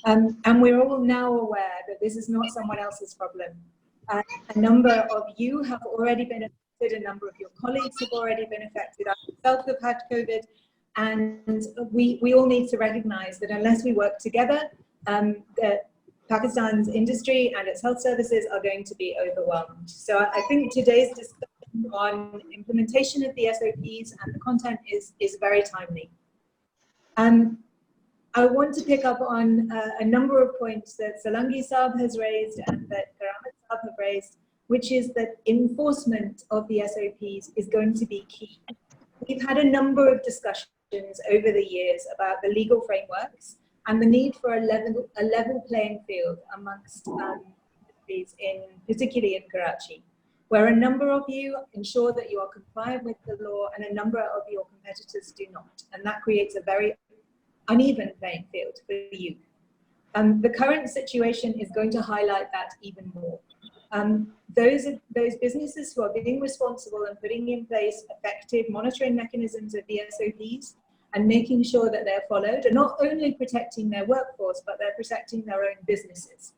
And we're all now aware that this is not someone else's problem. A number of you have already been affected, a number of your colleagues have already been affected. I myself have had COVID, and we all need to recognize that unless we work together, Pakistan's industry and its health services are going to be overwhelmed. So I think today's discussion on implementation of the SOPs and the content is very timely. I want to pick up on a number of points that Solangi Saab has raised and that Karamat Saab have raised, which is that enforcement of the SOPs is going to be key. We've had a number of discussions over the years about the legal frameworks and the need for a level playing field amongst industries, particularly in Karachi, where a number of you ensure that you are compliant with the law and a number of your competitors do not. And that creates a very uneven playing field for you. The current situation is going to highlight that even more. Those businesses who are being responsible and putting in place effective monitoring mechanisms of the SOPs and making sure that they're followed, are not only protecting their workforce, but they're protecting their own businesses.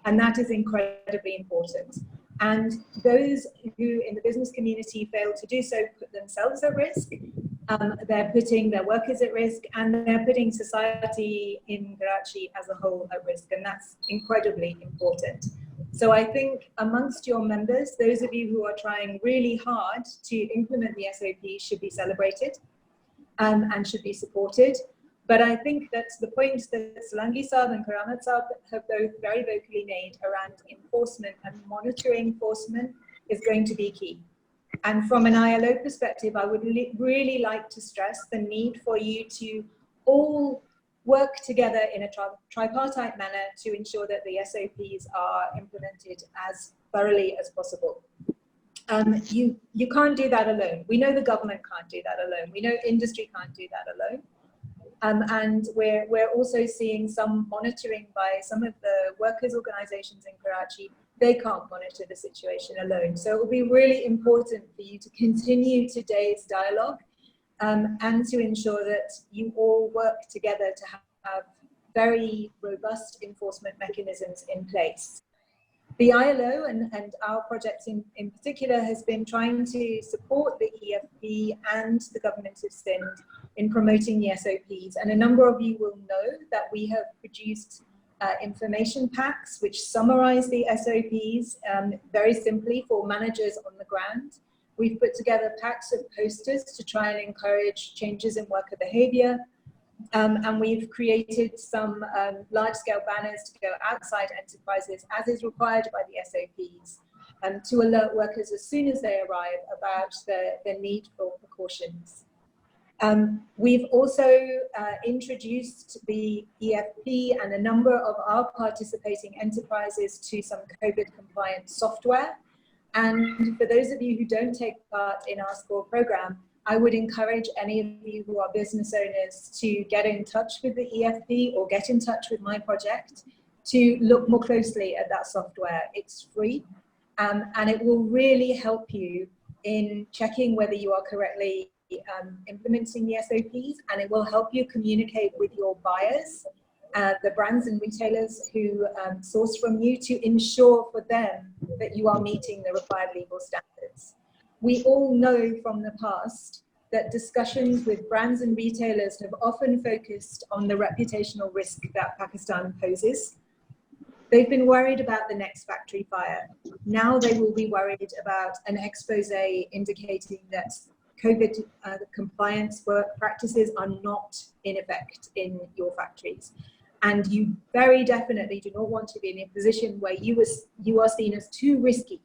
And that is incredibly important. And those who in the business community fail to do so put themselves at risk. They're putting their workers at risk, and they're putting society in Karachi as a whole at risk. And that's incredibly important. So I think amongst your members, those of you who are trying really hard to implement the SOP should be celebrated and should be supported. But I think that's the point that Solangi Saab and Karamat Saab have both very vocally made around enforcement, and monitoring enforcement is going to be key. And from an ILO perspective, I would really like to stress the need for you to all work together in a tripartite manner to ensure that the SOPs are implemented as thoroughly as possible. You can't do that alone. We know the government can't do that alone. We know industry can't do that alone. And we're also seeing some monitoring by some of the workers' organizations in Karachi. They can't monitor the situation alone. So it will be really important for you to continue today's dialogue and to ensure that you all work together to have very robust enforcement mechanisms in place. The ILO and our project in particular has been trying to support the EFP and the government of Sindh in promoting the SOPs. And a number of you will know that we have produced information packs which summarize the SOPs very simply for managers on the ground. We've put together packs of posters to try and encourage changes in worker behavior. And we've created some large-scale banners to go outside enterprises, as is required by the SOPs, to alert workers as soon as they arrive about the need for precautions. We've also introduced the EFP and a number of our participating enterprises to some COVID-compliant software. And for those of you who don't take part in our SCORE program, I would encourage any of you who are business owners to get in touch with the EFP or get in touch with my project to look more closely at that software. It's free, and it will really help you in checking whether you are correctly implementing the SOPs, and it will help you communicate with your buyers, the brands and retailers who source from you, to ensure for them that you are meeting the required legal standards. We all know from the past that discussions with brands and retailers have often focused on the reputational risk that Pakistan poses. They've been worried about the next factory fire. Now they will be worried about an expose indicating that COVID compliance work practices are not in effect in your factories. And you very definitely do not want to be in a position where you are seen as too risky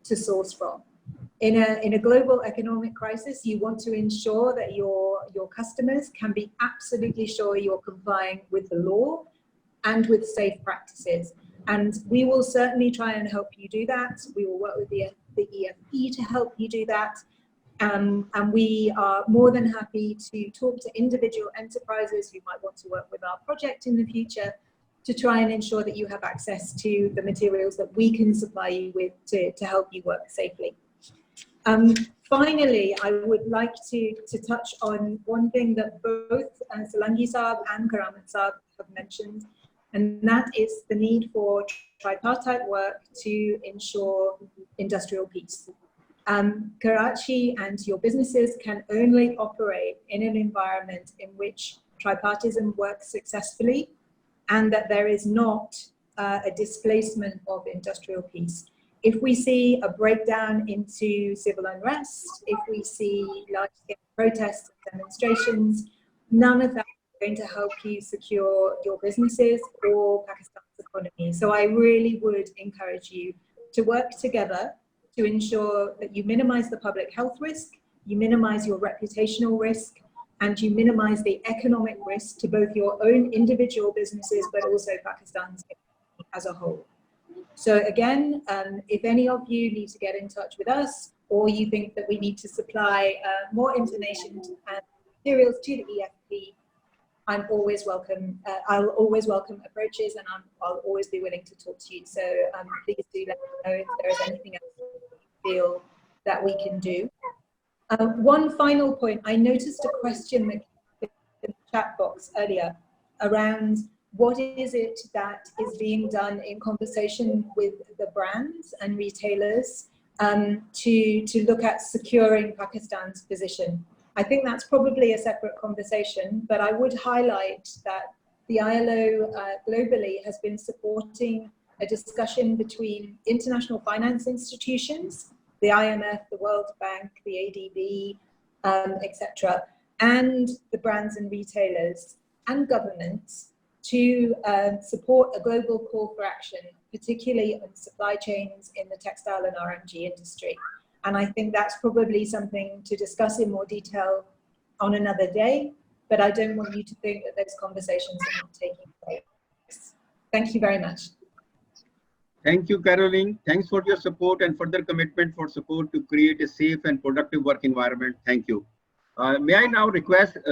to source from. In a global economic crisis, you want to ensure that your customers can be absolutely sure you're complying with the law and with safe practices. And we will certainly try and help you do that. We will work with the EFP to help you do that. And we are more than happy to talk to individual enterprises who might want to work with our project in the future to try and ensure that you have access to the materials that we can supply you with to help you work safely. Finally, I would like to touch on one thing that both Solangi Saab and Karamat Saab have mentioned, and that is the need for tripartite work to ensure industrial peace. Karachi and your businesses can only operate in an environment in which tripartism works successfully and that there is not a displacement of industrial peace. If we see a breakdown into civil unrest, if we see large-scale protests and demonstrations, none of that is going to help you secure your businesses or Pakistan's economy. So I really would encourage you to work together to ensure that you minimize the public health risk, you minimize your reputational risk, and you minimize the economic risk to both your own individual businesses, but also Pakistan's economy as a whole. So again, if any of you need to get in touch with us, or you think that we need to supply more information and materials to the EFP, I'm always welcome. I'll always welcome approaches, and I'll always be willing to talk to you. So please do let me know if there is anything else you feel that we can do. One final point, I noticed a question that came in the chat box earlier around what is it that is being done in conversation with the brands and retailers to look at securing Pakistan's position? I think that's probably a separate conversation, but I would highlight that the ILO globally has been supporting a discussion between international finance institutions, the IMF, the World Bank, the ADB, etc., and the brands and retailers and governments to support a global call for action, particularly on supply chains in the textile and RMG industry. And I think that's probably something to discuss in more detail on another day, but I don't want you to think that those conversations are not taking place. Thank you very much. Thank you, Caroline. Thanks for your support and further commitment for support to create a safe and productive work environment. Thank you. May I now request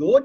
2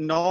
9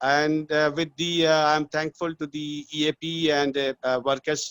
and with the I'm thankful to the EAP and workers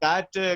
That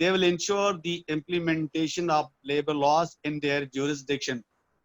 they will ensure the implementation of labor laws in their jurisdiction.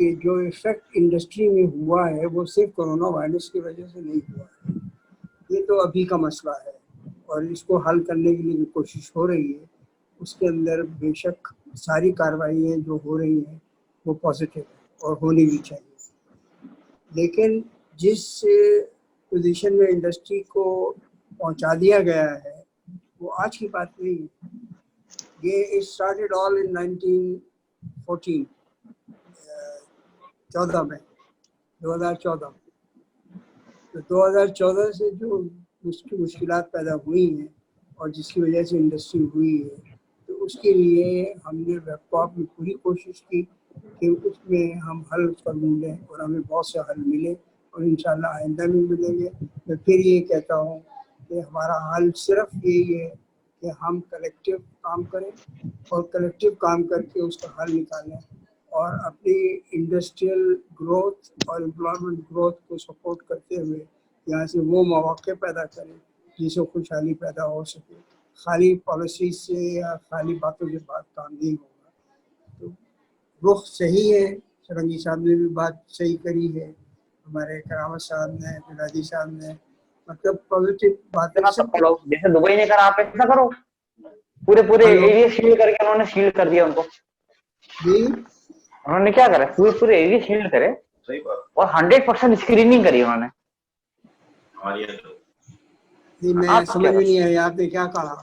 کہ جو افیکٹ انڈسٹری میں ہوا ہے وہ صرف کرونا وائرس کی وجہ سے نہیں ہوا ہے. یہ تو ابھی کا مسئلہ ہے اور اس کو حل کرنے کے لیے جو کوشش ہو رہی ہے اس کے اندر بے شک ساری کارروائیاں جو ہو رہی ہیں وہ پازیٹیو ہے اور ہونی بھی چاہیے. لیکن جس پوزیشن میں انڈسٹری کو پہنچا دیا گیا ہے وہ آج کی بات نہیں ہے. یہ اسٹارٹیڈ آل ان 1914 14 میں 2014 تو 2014 سے جو مشکلات پیدا ہوئی ہیں اور جس کی وجہ سے انڈسٹری ہوئی ہے تو اس کے لیے ہم نے ویبکاپ میں پوری کوشش کی کہ اس میں ہم حل اس کا ڈھونڈیں اور ہمیں بہت سے حل ملے اور انشاءاللہ آئندہ بھی ملیں گے. میں پھر یہ کہتا ہوں کہ ہمارا حل صرف یہی ہے کہ ہم کلیکٹیو کام کریں اور کلیکٹیو کام کر کے اس کا حل نکالیں اور اپنی انڈسٹریل گروتھ اور امپلائمنٹ گروتھ کو سپورٹ کرتے ہوئے یہاں سے وہ مواقع پیدا کریں جس سے خوشحالی پیدا ہو سکے. خالی پالیسی سے یا خالی باتوں کے بعد کام نہیں ہوگا. تو رخ صحیح ہے. سرنگی صاحب نے بھی بات صحیح کری ہے, ہمارے کرامت صاحب نے, بلادی صاحب نے, مطلب پازیٹیو باتیں سب. جیسے دبئی نے کرا آپ ایسا کرو, پورے ایریا شیلڈ کر کے انہوں نے شیلڈ کر دیا ان کو. جی انہوں نے کیا کرا, پورے ایریا شیلڈ کرے اور 100% اسکریننگ کری انہوں نے. جی میں سمجھ میں نہیں آیا آپ نے کیا کہا.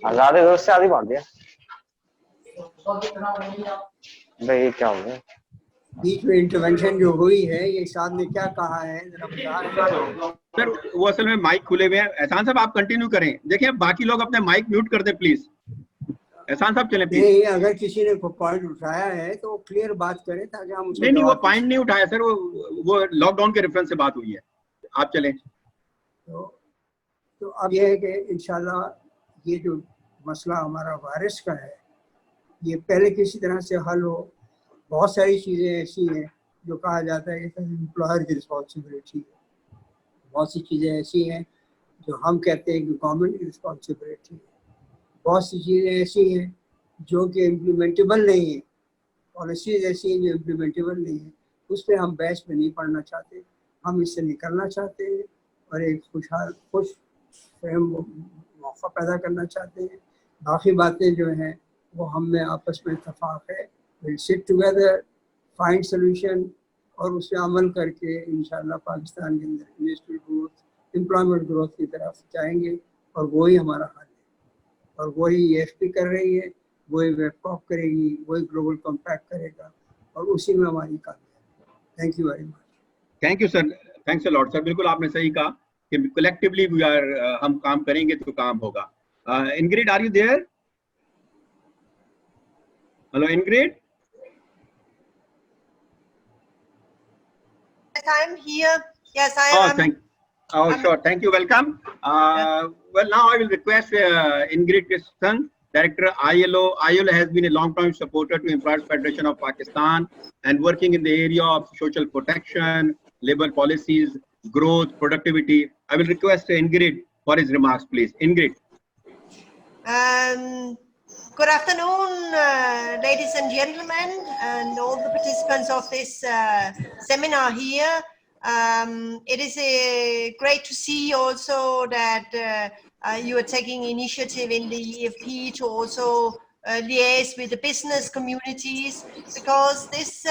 آزاد دوست سے آدھی بانٹ دیا بھائی, کیا ہو گیا بیچ میں انٹرونشن جو ہوئی ہے, یہ صاحب نے کیا کہا ہے ذرا بتا رہے سر. وہ اصل میں مائک کھلے ہوئے ہیں. احسان صاحب آپ کنٹینیو کریں. دیکھیں باقی لوگ اپنے مائک میوٹ کر دیں پلیز. احسان صاحب چلیں پلیز. نہیں, اگر کسی نے پوائنٹ اٹھایا ہے تو وہ کلیئر بات کریں تاکہ ہم اس کو. نہیں وہ پوائنٹ نہیں اٹھایا سر, وہ لاک ڈاؤن کے ریفرنس سے بات ہوئی ہے. آپ چلیں. تو اب یہ ہے کہ انشاءاللہ یہ جو مسئلہ ہمارا وائرس کا ہے یہ پہلے کسی طرح سے حل ہو. بہت ساری چیزیں ایسی ہیں جو کہا جاتا ہے کہ امپلائر کی رسپانسبلٹی ہے, بہت سی چیزیں ایسی ہیں جو ہم کہتے ہیں کہ گورنمنٹ کی رسپانسبلٹی ہے, بہت سی چیزیں ایسی ہیں جو کہ امپلیمنٹیبل نہیں ہیں, پالیسیز ایسی ہیں جو امپلیمنٹیبل نہیں ہیں. اس پہ ہم بحث میں نہیں پڑھنا چاہتے, ہم اس سے نکلنا چاہتے ہیں اور ایک خوش فہم موقع پیدا کرنا چاہتے ہیں. باقی باتیں جو ہیں وہ ہم میں آپس میں اتفاق ہے. we'll sit together, find solution اور اس پہ عمل کر کے انشاءاللہ پاکستان کے اندر انڈسٹریل گروتھ, امپلائمنٹ گروتھ کی طرف جائیں گے اور وہی ہمارا حل ہے. اور وہی EFP کر رہی ہے, وہی ویب کاپ کرے گی, وہی گلوبل کمپیکٹ کرے گا اور اسی میں ہماری کامیابی. Thank you very much. Thank you sir, thanks a lot sir. بالکل آپ نے صحیح کہا کہ کلیکٹیولی ہم کام کریں گے تو کام ہوگا. Ingrid are you there? Hello Ingrid. I'm here. Yes, I am. Sure. Thank you. Welcome. Well, now I will request Ingrid Krishnan, Director ILO. ILO has been a long-time supporter to Employers Federation of Pakistan and working in the area of social protection, labor policies, growth, productivity. I will request Ingrid for his remarks, please. Ingrid. Good afternoon, ladies and gentlemen, and all the participants of this seminar here. It is great to see also that you are taking initiative in the EFP to also liaise with the business communities, because this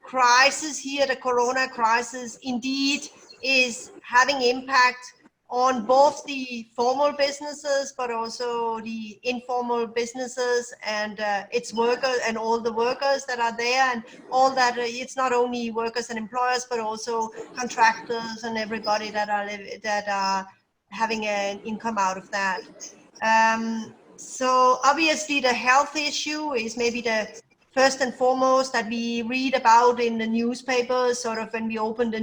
crisis here, the corona crisis, indeed is having impact on both the formal businesses but also the informal businesses and its workers and all the workers that are there, and all that. It's not only workers and employers but also contractors and everybody that are having an income out of that. So obviously the health issue is maybe the first and foremost that we read about in the newspapers, sort of when we open the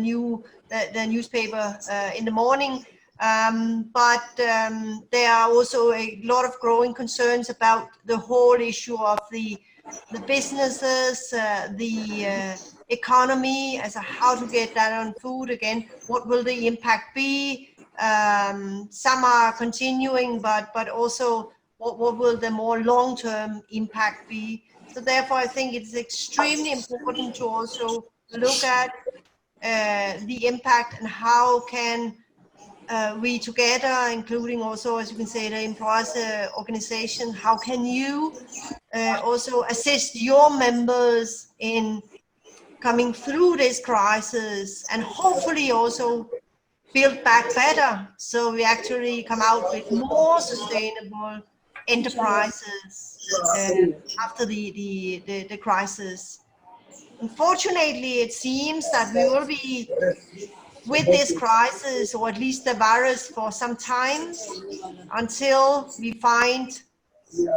newspaper in the morning. But there are also a lot of growing concerns about the whole issue of the businesses, the economy, as how to get that on food again. What will the impact be? Some are continuing, but also what will the more long-term impact be. So therefore, I think it's extremely important to also look at the impact and how can we together, including also, as you can say, the employers organization, how can you also assist your members in coming through this crisis and hopefully also build back better, so we actually come out with more sustainable enterprises after the crisis. Unfortunately, it seems that we will be with this crisis, or at least the virus, for some time until we find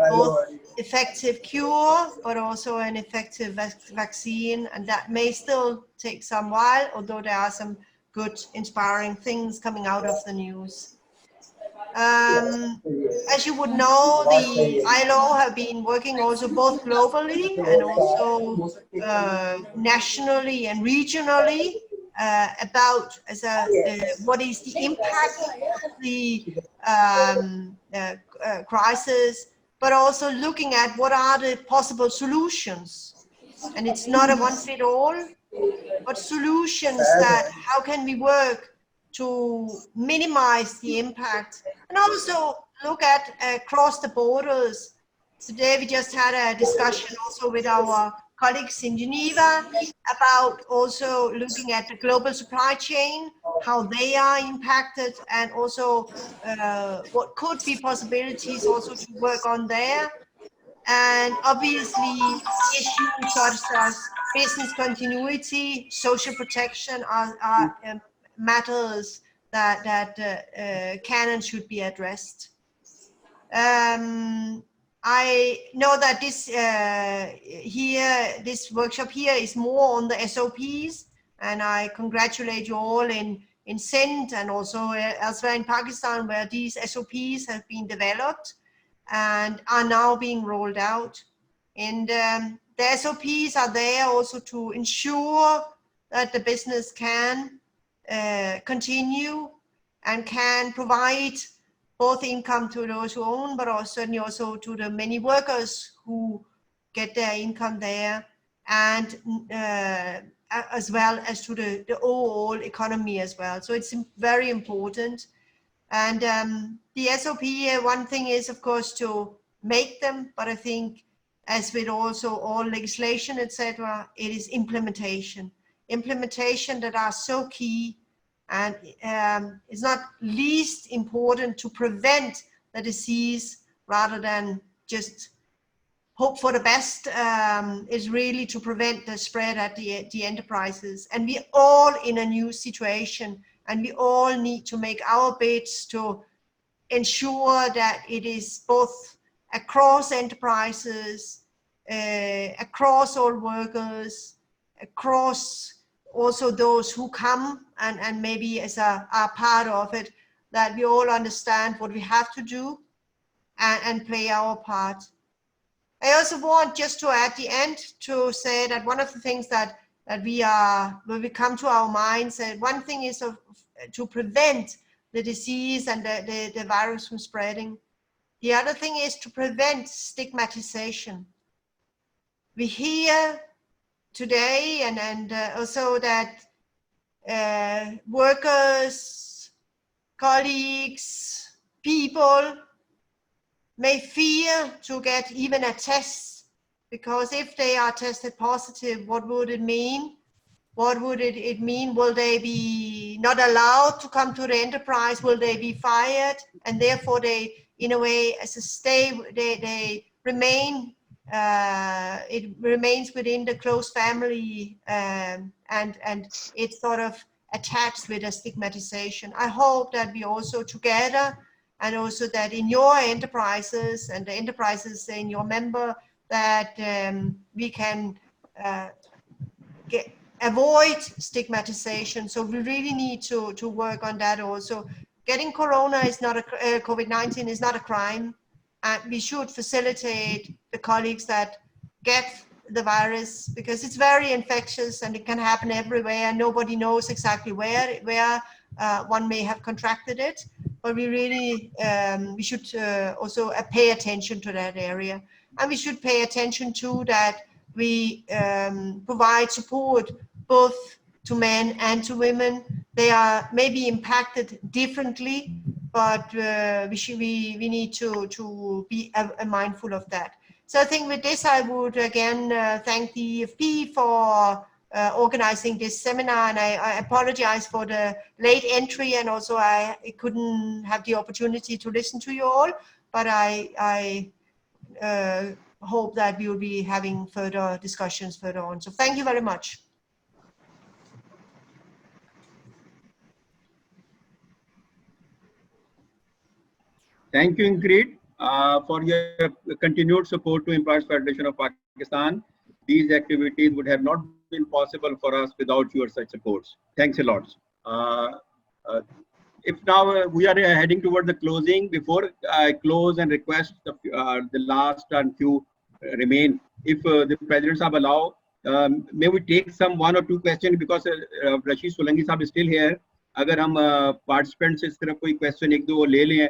both effective cure but also an effective vaccine, and that may still take some while, although there are some good inspiring things coming out of the news. As you would know, the ILO have been working also both globally and also nationally and regionally about what is the impact of the crisis, but also looking at what are the possible solutions. And it's not a one-fit-all, but solutions that how can we work to minimize the impact, and also look at across the borders. Today we just had a discussion also with our colleagues in Geneva about also looking at the global supply chain, how they are impacted, and also what could be possibilities also to work on there. And obviously issues such as business continuity, social protection are matters that can and should be addressed. I know that this workshop here is more on the SOPs, and I congratulate you all in Sindh and also elsewhere in Pakistan, where these SOPs have been developed and are now being rolled out. And the SOPs are there also to ensure that the business can continue and can provide both income to those who own, but also certainly also to the many workers who get their income there, and as well as to the overall economy as well. So it's very important. And the SOP, one thing is of course to make them, but I think as with also all legislation, etc., it is implementation that are so key. And it's not least important to prevent the disease rather than just hope for the best. Is really to prevent the spread at the enterprises. And we're all in a new situation, and we all need to make our bids to ensure that it is both across enterprises, across all workers, across also those who come and maybe as a part of it, that we all understand what we have to do and play our part. I also want just to at the end to say that one of the things that we are, when we come to our minds, one thing is to prevent the disease and the virus from spreading. The other thing is to prevent stigmatization. We hear today and also that workers, colleagues, people may fear to get even a test, because if they are tested positive, what would it mean? What would it mean? Will they be not allowed to come to the enterprise? Will they be fired? And therefore they, in a way, as a stay, they remain, it remains within the close family, and it's sort of attached with a stigmatization. I hope that we also together, and also that in your enterprises and the enterprises in your member, that we can avoid stigmatization. So we really need to work on that also. Getting corona is not COVID-19 is not a crime. And we should facilitate the colleagues that get the virus, because it's very infectious and it can happen everywhere. Nobody knows exactly where one may have contracted it. but we really we should also pay attention to that area, and we should pay attention to that we provide support both to men and to women. They are maybe impacted differently, but we need to be mindful of that. So I think with this, I would again thank the EFP for organizing this seminar, and I apologize for the late entry, and also I couldn't have the opportunity to listen to you all, but I hope that we will be having further discussions further on. So thank you very much. Thank you, Ingrid, for your continued support to Employers Federation of Pakistan. These activities would have not been possible for us without your such supports. Thanks a lot. If now we are heading toward the closing, before I close and request the last and few remain, if the President Sahab allow, may we take some 1 or 2 questions, because Rashid Solanki Sahab is still here. Agar hum participants is taraf koi question 1-2 le lein,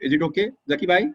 is it okay, Zaki bhai?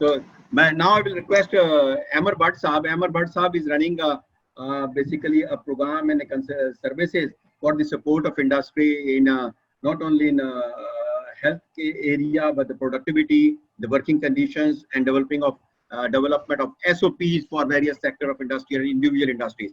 So now I will request Amar Bhatt Sahab. Amar Bhatt Sahab is running basically a program and services for the support of industry in not only in health area, but the productivity, the working conditions, and development of SOPs for various sector of industry and individual industries.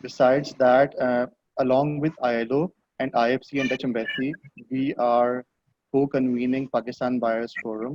Besides that, along with ILO and IFC and Dutch Embassy, we are co-convening Pakistan Buyers Forum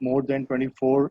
more than 24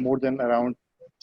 more than around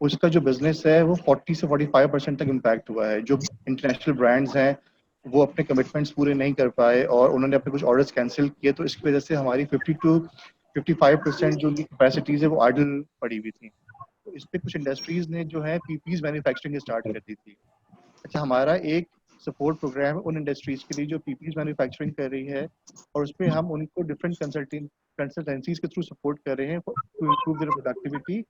اس کا جو بزنس ہے وہ 40 سے 45% تک امپیکٹ ہوا ہے. جو انٹرنیشنل برانڈز ہیں وہ اپنے کمٹمنٹس پورے نہیں کر پائے اور انہوں نے اپنے کچھ آرڈرز کینسل کیے, تو اس کی وجہ سے ہماری 50 to 55% جو ان کی کیپیسٹیز ہے وہ آئیڈل پڑی ہوئی تھیں. تو اس پہ کچھ انڈسٹریز نے جو ہے پی پیز مینوفیکچرنگ اسٹارٹ کر دی تھی. اچھا, ہمارا ایک سپورٹ پروگرام ہے ان انڈسٹریز کے لیے جو پی پیز مینوفیکچرنگ کر رہی ہے, اور اس پہ ہم ان کو ڈفرینٹ کنسلٹنسیز کے تھرو سپورٹ کر رہے ہیں to improve their productivity.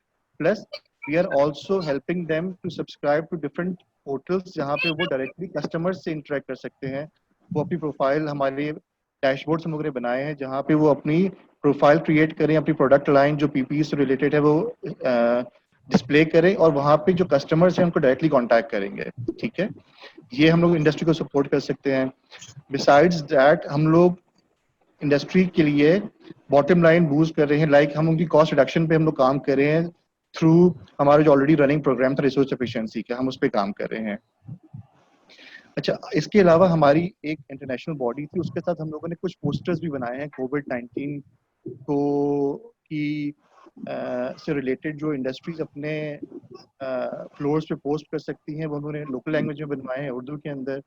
Plus we are also helping them to subscribe to different portals جہاں پہ وہ ڈائریکٹلی کسٹمر سے انٹریکٹ کر سکتے ہیں. وہ اپنی پروفائل ہمارے ڈیش بورڈ ہم وغیرہ بنائے ہیں جہاں پہ وہ اپنی پروفائل کریٹ کریں, اپنی پروڈکٹ لائن جو پی پی سے ریلیٹڈ ہے وہ ڈسپلے کریں, اور وہاں پہ جو کسٹمرس ہیں ان کو ڈائریکٹلی کانٹیکٹ کریں گے. ٹھیک ہے, یہ ہم لوگ انڈسٹری کو سپورٹ کر سکتے ہیں. بسائڈز دیٹ ہم لوگ انڈسٹری کے لیے باٹم لائن بوسٹ کر رہے ہیں, لائک ہم ان کی کاسٹ ریڈکشن پہ ہم لوگ کام کر رہے ہیں تھرو ہمارا جو آلریڈی رننگ پروگرام تھا ریسورس ایفیشنسی کا, ہم اس پہ کام کر رہے ہیں. اچھا, اس کے علاوہ ہماری ایک انٹرنیشنل باڈی تھی, اس کے ساتھ ہم لوگوں نے کچھ پوسٹرز بھی بنائے ہیں کووڈ-19 کو کی سے ریلیٹڈ جو انڈسٹریز اپنے فلورز پہ پوسٹ کر سکتی ہیں. وہ انہوں نے لوکل لینگویج میں بنوائے ہیں, اردو کے اندر,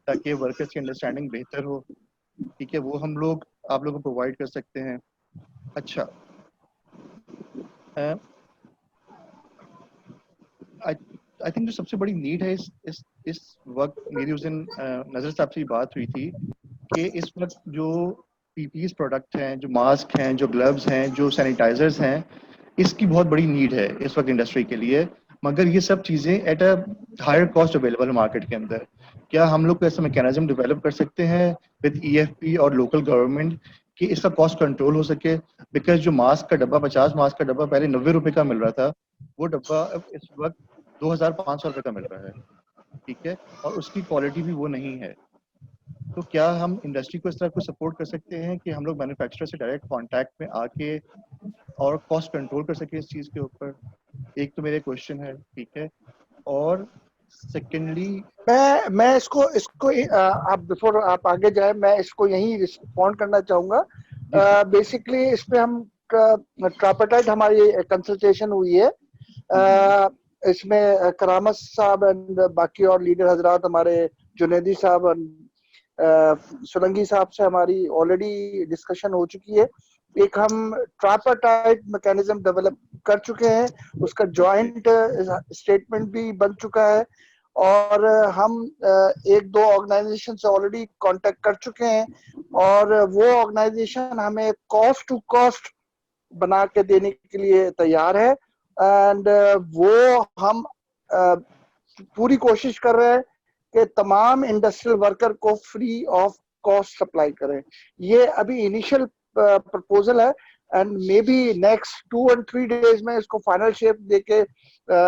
تاکہ ورکرس کی انڈرسٹینڈنگ بہتر ہو. ٹھیک ہے, وہ ہم لوگ آپ لوگوں کو پرووائڈ کر سکتے ہیں. اچھا, آئی تھنک جو سب سے بڑی نیڈ ہے اس وقت, میری اس دن نظر صاحب سے بات ہوئی تھی کہ اس وقت جو پی پیز پروڈکٹ ہیں, جو ماسک ہیں, جو گلوز ہیں, جو سینیٹائزرز ہیں, اس کی بہت بڑی نیڈ ہے اس وقت انڈسٹری کے لیے. مگر یہ سب چیزیں at a higher cost available ہے مارکیٹ کے اندر. کیا ہم لوگ ایسا میکینزم ڈیولپ کر سکتے ہیں وتھ ای ایف پی اور لوکل گورنمنٹ کہ اس کا کاسٹ کنٹرول ہو سکے؟ بیکاز جو ماسک کا ڈبہ 50 ماسک کا ڈبہ پہلے 90 روپے کا مل رہا تھا, وہ ڈبہ اس وقت 2500 روپے کا مل رہا ہے. ٹھیک ہے, اور اس کی کوالٹی بھی وہ نہیں ہے. تو کیا ہم انڈسٹری کو اس طرح کو سپورٹ کر سکتے ہیں کہ ہم لوگ مینوفیکچرر سے ڈائریکٹ کانٹیکٹ میں آ کے اور کاسٹ کنٹرول کر سکیں اس چیز کے اوپر؟ ایک تو میرے کوشچن ہے. ٹھیک ہے, اور سیکنڈلی میں اس کو آپ بفور آپ آگے جائیں, میں اس کو یہیں رسپونڈ کرنا چاہوں گا. بیسکلی اس پہ ہم ٹراپیٹائٹ ہماری کنسلٹیشن ہوئی ہے. اس میں کرامت صاحب اینڈ باقی اور لیڈر حضرات, ہمارے جنیدی صاحب سولنگی صاحب سے ہماری آلریڈی ڈسکشن ہو چکی ہے. ایک ہم ٹراپیٹائٹ میکینزم ڈیولپ کر چکے ہیں, اس کا جوائنٹ اسٹیٹمنٹ بھی بن چکا ہے, اور ہم ایک دو آرگنائزیشن سے آلریڈی کانٹیکٹ کر چکے ہیں, اور وہ آرگنائزیشن ہمیں کاسٹ ٹو کاسٹ بنا کے دینے کے لیے تیار ہے. اینڈ وہ ہم پوری کوشش کر رہے ہیں کہ تمام انڈسٹریل ورکر کو فری آف کاسٹ سپلائی کریں. یہ ابھی انیشل پرپوزل ہے, and may be next 2 and 3 days میں اس کو فائنل شیپ دے کے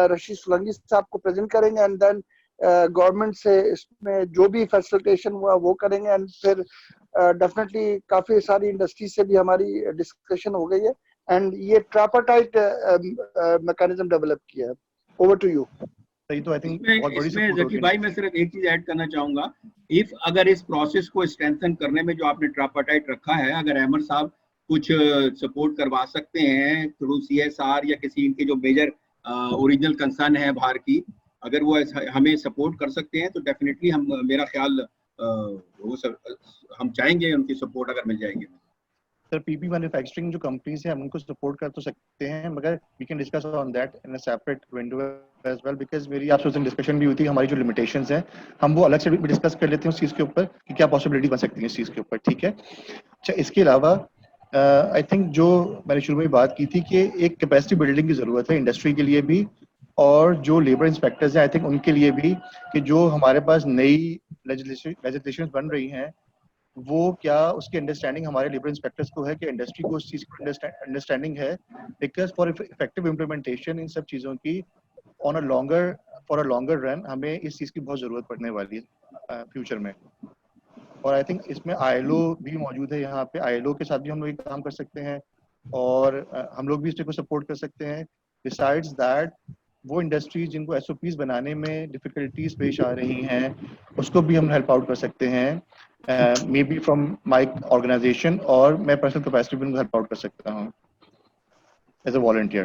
رشید سولنگی صاحب کو پریزنٹ کریں گے, اینڈ دین گورنمنٹ سے اس میں جو بھی فیسلٹیشن ہوا وہ کریں گے. اینڈ پھر ڈیفینیٹلی کافی ساری انڈسٹری سے بھی ہماری ڈسکشن ہو گئی ہے, اینڈ یہ ٹراپیٹائٹ میکینزم ڈیولپ کیا ہے. Over to you. اس میں ذکی بھائی میں صرف ایک چیز ایڈ کرنا چاہوں گا. اگر اس پروسیس کو اسٹرینتھن کرنے میں جو آپ نے ٹراپیٹائٹ رکھا ہے, اگر احمد صاحب کچھ سپورٹ کروا سکتے ہیں تھرو CSR یا کسی ان کے جو میجر اوریجنل کنسرن ہے باہر کی, اگر وہ ہمیں سپورٹ کر سکتے ہیں تو ڈیفینیٹلی ہم, میرا خیال ہم چاہیں گے ان کی سپورٹ اگر مل جائے گی. سر پی پی مینوفیکچرنگ جو کمپنیز ہیں ہم ان کو سپورٹ کر تو سکتے ہیں, مگر we can discuss on that in a separate window as well, because میری آپ سے ڈسکشن بھی ہوئی تھی. ہماری جو لمیٹیشنز ہیں ہم وہ الگ سے بھی ڈسکس کر لیتے ہیں اس چیز کے اوپر کہ کیا پاسبلٹی بن سکتی ہے اس چیز کے اوپر. ٹھیک ہے. اچھا, اس کے علاوہ آئی تھنک جو میں نے شروع میں بات کی تھی کہ ایک کیپیسٹی بلڈنگ کی ضرورت ہے انڈسٹری کے لیے بھی, اور جو لیبر انسپیکٹرز ہیں آئی تھنک ان کے لیے بھی, کہ جو ہمارے پاس نئی لیجسلیشن بن رہی ہیں وہ کیا اس کی انڈرسٹینڈنگ ہمارے لیبر انسپیکٹرز کو ہے کہ انڈسٹری کو اس چیز کی انڈرسٹینڈنگ ہے. بیکاز فار افیکٹو امپلیمنٹیشن ان سب چیزوں کی فار اے لانگر رن ہمیں اس چیز کی بہت ضرورت پڑنے والی ہے فیوچر میں. اور آئی تھنک اس میں ILO بھی موجود ہے یہاں پہ, ILO کے ساتھ بھی ہم لوگ ایک کام کر سکتے ہیں, اور ہم لوگ بھی اس چیز کو سپورٹ کر سکتے ہیں. بسائڈز دیٹ وہ انڈسٹریز جن کو SOPs بنانے میں ڈفیکلٹیز پیش آ رہی ہیں اس کو بھی ہم ہیلپ آؤٹ کر سکتے ہیں, may be from my organisation, اور میں پرسنل کیپیسٹی بھی ان کو ہیلپ آؤٹ کر سکتا ہوں as a volunteer.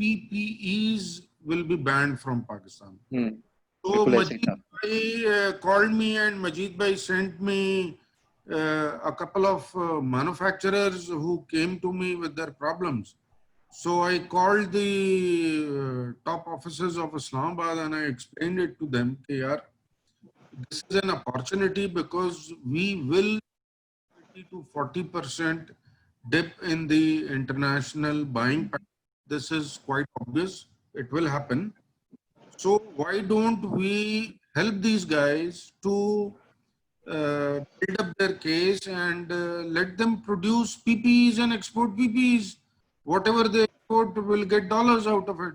PPEs will be banned from Pakistan. So Majid Bhai called me and Majid Bhai sent me a couple of manufacturers who came to me with their problems. So I called the top officers of Islamabad and I explained it to them that yaar, this is an opportunity because we will 30 to 40% dip in the international buying. This is quite obvious. It will happen. So why don't we help these guys to build up their case and let them produce PPEs and export PPEs. Whatever they export will get dollars out of it.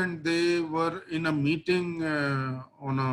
and they were in a meeting on a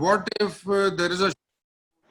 what if there is a,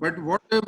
but what if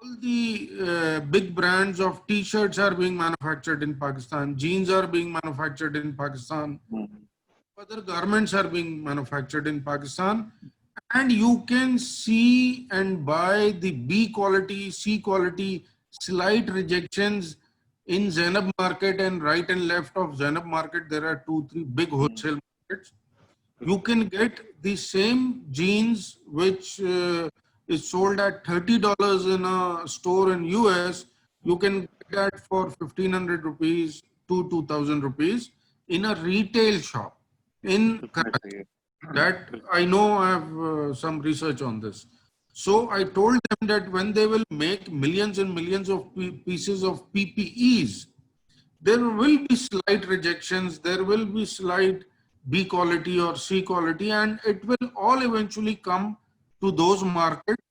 all the big brands of t-shirts are being manufactured in Pakistan, jeans are being manufactured in Pakistan, other garments are being manufactured in Pakistan, and you can see and buy the B quality, C quality, slight rejections in Zainab market, and right and left of Zainab market there are 2-3 big wholesale markets. You can get the same jeans which is sold at $30 in a store in US. You can get that for 1,500 rupees to 2,000 rupees in a retail shop in Karachi. That I know, I have some research on this. So I told them that when they will make millions and millions of pieces of PPEs, there will be slight rejections, there will be slight B quality or C quality, and it will all eventually come to those markets.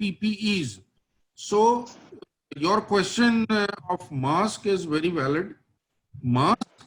PPEs. So your question of mask is very valid. Mask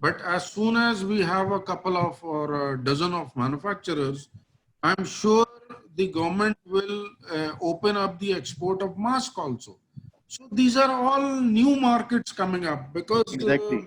but as soon as we have a couple of or a dozen of manufacturers, I'm sure the government will open up the export of mask also. So these are all new markets coming up because exactly.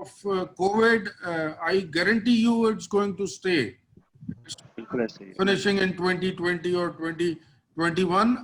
of COVID, I guarantee you it's going to stay. Finishing in 2020 or 2021,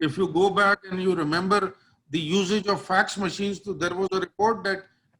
If you go back and you remember the usage of fax machines, so there was a report that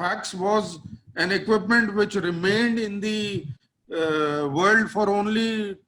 fax was an equipment which remained in the world for only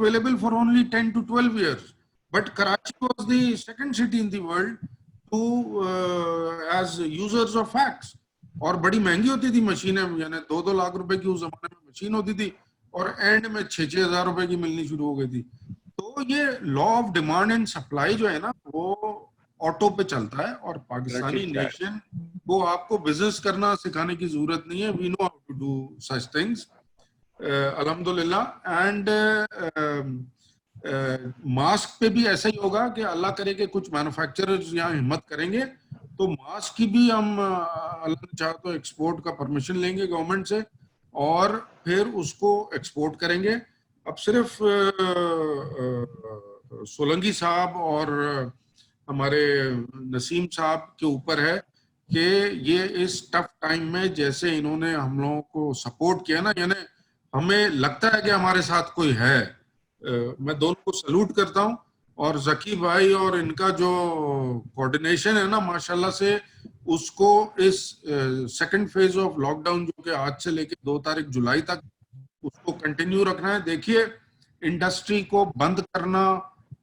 available for only 10 to 12 years. But Karachi was the second city in the world as users of fax. اور بڑی مہنگی ہوتی تھی مشینیں, یعنی 2-2 لاکھ روپے کی اس زمانے میں مشین ہوتی تھی اور اینڈ میں 6-6 ہزار روپے کی ملنی شروع ہو گئی تھی. تو یہ law of demand and supply جو ہے نا وہ آٹو پہ چلتا ہے, اور پاکستانی نیشن کو آپ کو بزنس کرنا سکھانے کی ضرورت نہیں ہے. We know how to do such things الحمدللہ. اینڈ ماسک پہ بھی ایسا ہی ہوگا کہ اللہ کرے کہ کچھ مینوفیکچررز یہاں ہمت کریں گے تو ماسک کی بھی ہم اللہ نے چاہا تو ایکسپورٹ کا پرمیشن لیں گے گورنمنٹ سے اور پھر اس کو ایکسپورٹ کریں گے. اب صرف سولنگی صاحب اور ہمارے نسیم صاحب کے اوپر ہے کہ یہ اس ٹف ٹائم میں جیسے انہوں نے ہم لوگوں کو سپورٹ کیا نا, یعنی ہمیں لگتا ہے کہ ہمارے ساتھ کوئی ہے. میں دونوں کو سلوٹ کرتا ہوں, اور ذکی بھائی اور ان کا جو کوارڈینیشن ہے نا ماشاءاللہ سے, اس کو اس second phase of lockdown جو کہ آج سے لے کے 2 تاریخ جولائی تک اس کو کنٹینیو رکھنا ہے. دیکھیے انڈسٹری کو بند کرنا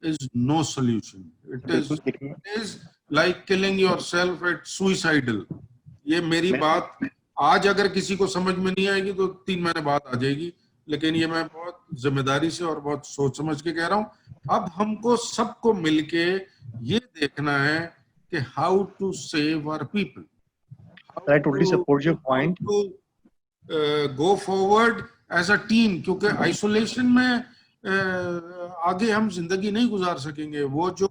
is no solution. It is like killing yourself. It's suicidal. یہ میری بات آج اگر کسی کو سمجھ میں نہیں آئے گی تو 3 مہینے بعد آ جائے گی, لیکن یہ میں بہت ذمہ داری سے اور بہت سوچ سمجھ کے کہہ رہا ہوں. اب ہم کو سب کو مل کے یہ دیکھنا ہے کہ how to save our people. I totally support your point. How to go forward as a team, کیونکہ آئسولیشن میں آگے ہم زندگی نہیں گزار سکیں گے. وہ جو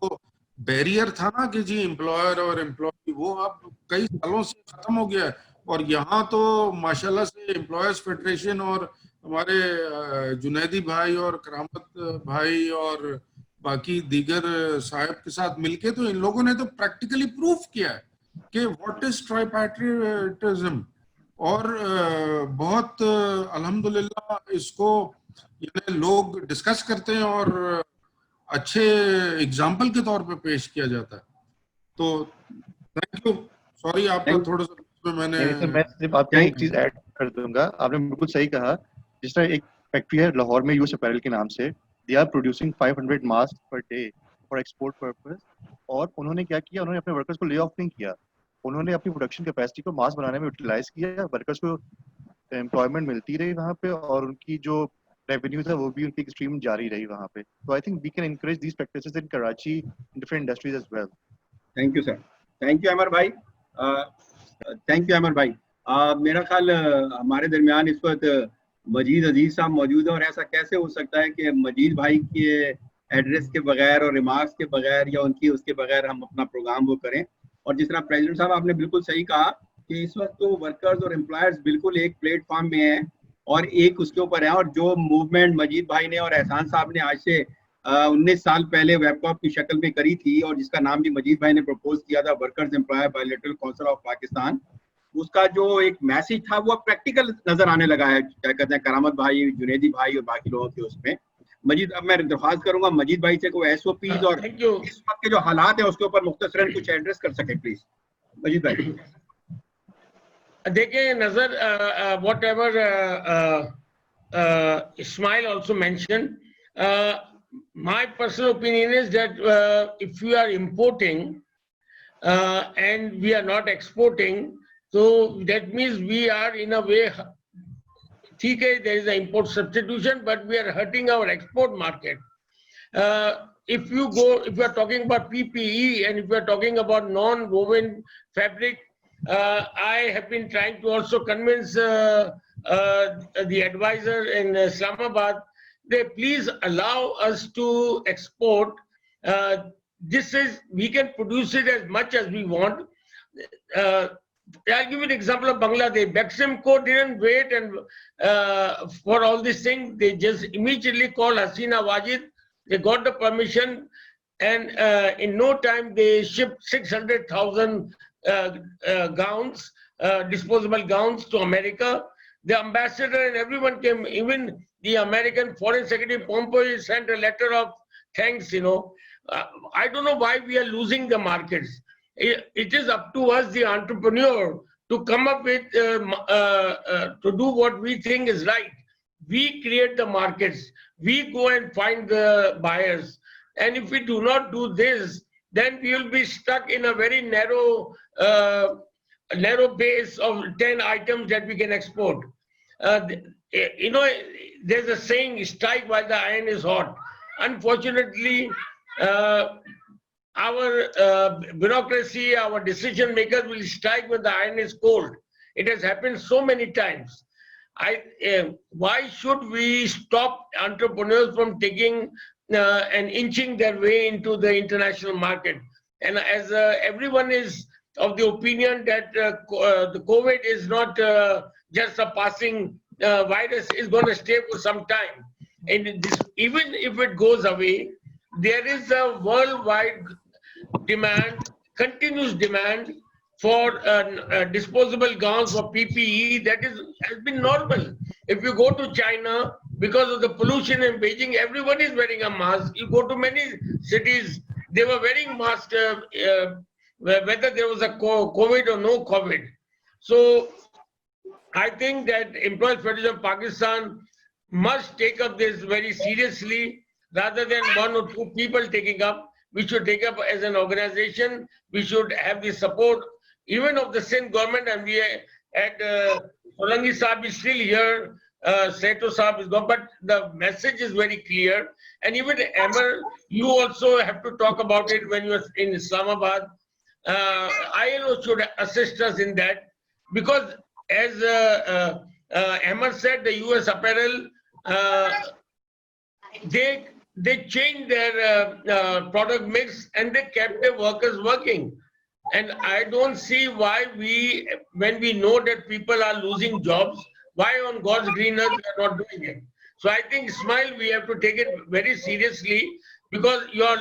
بیریئر تھا نا کہ جی امپلائر اور امپلائی, وہ اب کئی سالوں سے ختم ہو گیا ہے. اور یہاں تو ماشاءاللہ سے امپلائرز فیڈریشن اور ہمارے جنیدی بھائی اور کرامت بھائی اور باقی دیگر صاحب کے ساتھ مل کے تو ان لوگوں نے تو پریکٹیکلی پروف کیا ہے کہ واٹ از ٹرائیپیٹریزم. اور بہت الحمدللہ اس کو یعنی لوگ ڈسکس کرتے ہیں اور اچھے اگزامپل کے طور پہ پیش کیا جاتا ہے. تو تھینک یو. سوری آپ کا تھوڑا سا میں نے صرف آپ کو ایک چیز ایڈ کر دوں گا. آپ نے بالکل صحیح کہا. جس طرح ایک فیکٹری ہے لاہور میں یوس اپیرل کے نام سے, they are producing 500 mask per day for export purpose. اور انہوں نے کیا کیا, انہوں نے اپنے ورکرز کو لے آف نہیں کیا, انہوں نے اپنی پروڈکشن کیپیسٹی کو ماسک بنانے میں یوٹیلائز کیا, ورکرز کو امپلائمنٹ ملتی رہی وہاں پہ, اور ان کی جو ریونیوز ہے وہ بھی ان کی اسٹریم جاری رہی وہاں پہ. تو I think we can encourage these practices in Karachi in different industries as well. Thank you sir. Thank you Umar بھائی. تھینک یو عمر بھائی. میرا خیال ہمارے درمیان اس وقت مجید عزیز صاحب موجود ہیں, اور ایسا کیسے ہو سکتا ہے کہ مجید بھائی کے ایڈریس کے بغیر اور ریمارکس کے بغیر یا ان کی اس کے بغیر ہم اپنا پروگرام وہ کریں. اور جس طرح پریزیڈنٹ صاحب آپ نے بالکل صحیح کہا کہ اس وقت تو ورکرز اور امپلائرز بالکل ایک پلیٹ فارم میں ہیں اور ایک اس کے اوپر ہے. اور جو موومنٹ مجید بھائی نے اور احسان صاحب نے آج سے 19 سال پہلے ویب کاپ کی شکل میں کری تھی, اور جس کا نام بھی مجید بھائی نے پروپوز کیا تھا, workers employer bilateral council of Pakistan, اس کا جو ایک میسج تھا وہ پریکٹیکل نظر آنے لگا ہے. کیا کہتے ہیں کرامت بھائی, جنیدی بھائی اور باقی لوگوں کے اس میں. مجید, اب میں درخواست کروں گا مجید بھائی سے کوئی ایس او پیز اور اس وقت کے جو حالات ہیں اس کے اوپر مختصراً کچھ ایڈریس کر سکے پلیز. مجید بھائی. دیکھیں نظر, what ever Ismail also mentioned, my personal opinion is that if we are importing and we are not exporting, so that means we are in a way, there is an import substitution, but we are hurting our export market. If you are talking about PPE and if you are talking about non-woven fabric, I have been trying to also convince the advisor in Islamabad, they please allow us to export. We can produce it as much as we want. I'll give you an example of Bangladesh. Beximco didn't wait and for all these things. They just immediately called Hasina Wajid. They got the permission, and in no time they shipped 600,000 gowns, disposable gowns to America. The ambassador and everyone came. Even the American Foreign Secretary Pompeo sent a letter of thanks. I don't know why we are losing the markets. It is up to us, the entrepreneur, to come up with, to do what we think is right. We create the markets. We go and find the buyers. And if we do not do this, then we will be stuck in a very narrow base of 10 items that we can export. You know, there's a saying, strike while the iron is hot. Unfortunately, our bureaucracy, our decision makers will strike when the iron is cold. It has happened so many times. Why should we stop entrepreneurs from taking and inching their way into the international market? And as everyone is of the opinion that the COVID is not just a passing virus, is going to stay for some time. And this, even if it goes away, there is a worldwide demand, continuous demand for disposable gowns for PPE that has been normal. If you go to China, because of the pollution in Beijing, everyone is wearing a mask. You go to many cities, they were wearing masks, whether there was a COVID or no COVID. So I think that Employees Federation of Pakistan must take up this very seriously, rather than one or two people taking up. We should take up as an organization. We should have the support even of the Sindh government, and we at Solanki Saab is still here, Seto Saab is gone, but the message is very clear. And even Amar, you also have to talk about it when you are in Islamabad. ILO should assist us in that, because as Amar said, the US apparel, they changed their product mix and they kept their workers working. And I don't see why when we know that people are losing jobs, why on God's green earth we are not doing it. So I think, Ismail, we have to take it very seriously, because your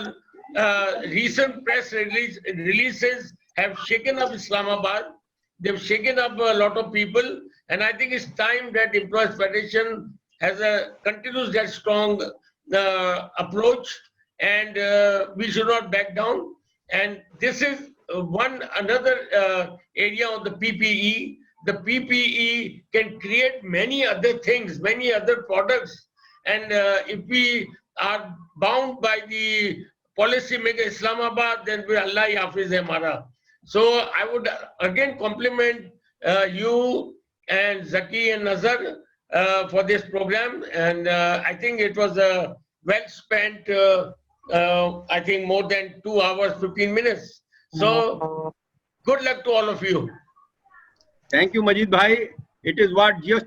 recent press releases have shaken up Islamabad. They've shaken up a lot of people. And I think it's time that Employees Federation continues that strong approach, and we should not back down. And this is another area of the PPE. The PPE can create many other things, many other products. And if we are bound by the policy maker Islamabad, then we Allah Hafiz hai Hamara. So I would again compliment you and Zaki and Nazar for this program. And I think it was a well spent, I think more than 2 hours, 15 minutes. So good luck to all of you. Thank you, Majid bhai. It is what just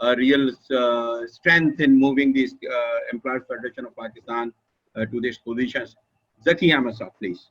a real strength in moving this Employers Federation of Pakistan to these positions. Zaki Ahmed sir, please.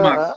much.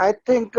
I think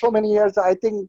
so many years, I think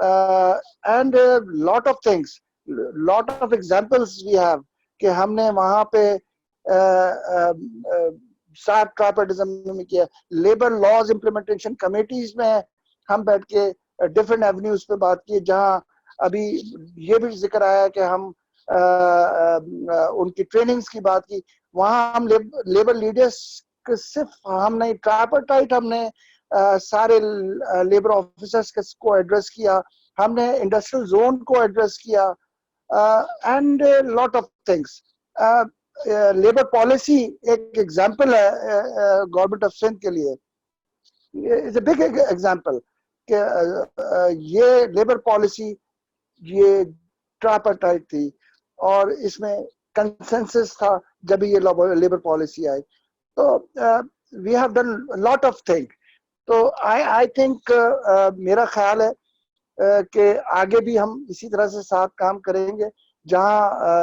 and lot of things, lot of examples we have کہ ہم نے وہاں پہ ساتھ کارپوریٹزم میں کیا, لیبر لاز امپلیمنٹیشن کمیٹیز میں ہم بیٹھ کے ڈفرینٹ ایونیوز پہ بات کی, جہاں ابھی یہ بھی ذکر آیا کہ ہم ان کی ٹریننگز کی بات کی, وہاں ہم لیبر لیڈرز صرف ہم نے ٹرائپرٹائٹ, ہم نے سارے لیبر آفیسرز کو ایڈریس کیا, ہم نے انڈسٹریل زون کو ایڈریس کیا, and lot of things. Labour policy ایک ایگزامپل ہے گورنمنٹ آف سندھ کے لیے, اٹس اے بگ ایگزامپل کہ یہ لیبر پالیسی یہ ٹرائپرٹائٹ تھی اور اس میں کنسنسس تھا جب یہ لیبر پالیسی آئی. تو we have done lot of thing. تو آئی تھنک میرا خیال ہے کہ آگے بھی ہم اسی طرح سے ساتھ کام کریں گے, جہاں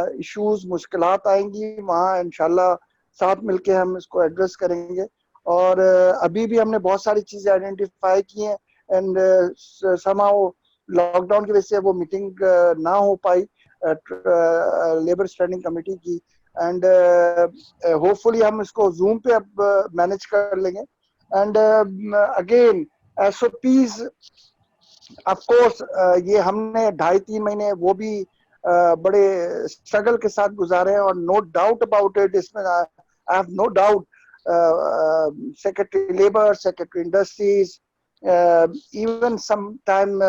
ایشوز مشکلات آئیں گی وہاں انشاءاللہ ساتھ مل کے ہم اس کو ایڈریس کریں گے. اور ابھی بھی ہم نے بہت ساری چیزیں آئیڈینٹیفائی کی ہیں, اینڈ somehow لاک ڈاؤن کی وجہ سے وہ میٹنگ نہ ہو پائی لیبر اسٹینڈنگ کمیٹی کی, اینڈ ہوپ فلی ہم اس کو زوم پہ اب مینیج کر لیں گے. And again SOPs of course یہ ہم نے 2.5-3 مہینے وہ بھی بڑے اسٹرگل کے ساتھ گزارے ہیں, اور نو ڈاؤٹ اباؤٹ اٹ, اس میں I have no doubt secretary labour, secretary industries, even some time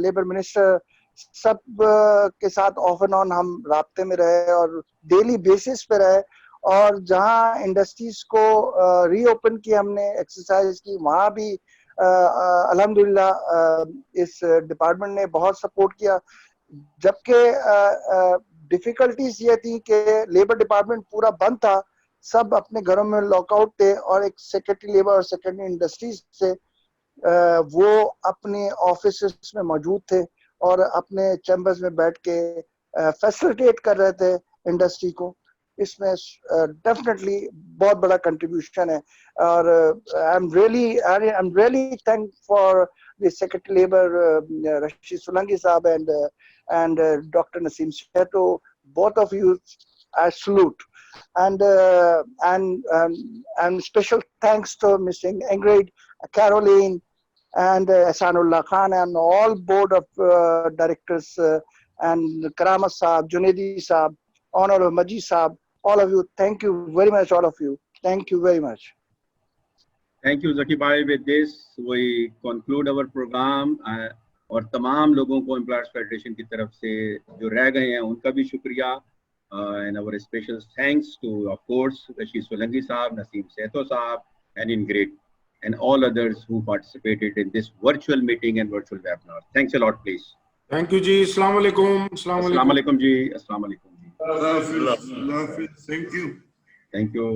labour minister, سب کے ساتھ آف اینڈ آن ہم رابطے میں رہے اور ڈیلی بیسس پہ رہے, اور جہاں انڈسٹریز کو ری اوپن کی ہم نے ایکسرسائز کی, وہاں بھی الحمدللہ اس ڈپارٹمنٹ نے بہت سپورٹ کیا. جبکہ ڈیفیکلٹیز یہ تھی کہ لیبر ڈپارٹمنٹ پورا بند تھا, سب اپنے گھروں میں لاک آؤٹ تھے, اور ایک سیکرٹری لیبر اور سیکرٹری انڈسٹریز سے وہ اپنے آفیسز میں موجود تھے اور اپنے چیمبرز میں بیٹھ کے فیسلٹیٹ کر رہے تھے انڈسٹری کو. اس میں ڈیفینیٹلی بہت بڑا کنٹریبیوشن ہے, اور I am really thank for the secretary labour Rashid Solangi صاحب and Dr. Naseem Seto, both of you I salute, and special thanks to Ms. Ingrid, Caroline, and Ahsanullah Khan, and all board of directors, and Karama Saab, Junaidi Saab, Honorable Majid Saab, all of you, thank you very much, all of you, thank you very much. Thank you Zaki bhai. With this we conclude our program. اور تمام لوگوں کو امپلائرز فیڈریشن کی طرف سے جو رہ گئے ہیں ان کا بھی شکریہ, اینڈ اور special thanks to of course Rashid Solangi صاحب, نسیم سیتو صاحب, and Ingrid, and all others who participated in this virtual meeting and virtual webinar. Thanks a lot please. Thank you ji. السلام علیکم. السلام علیکم جی. السلام علیکم جی. اللہ حافظ. Thank you. Thank you.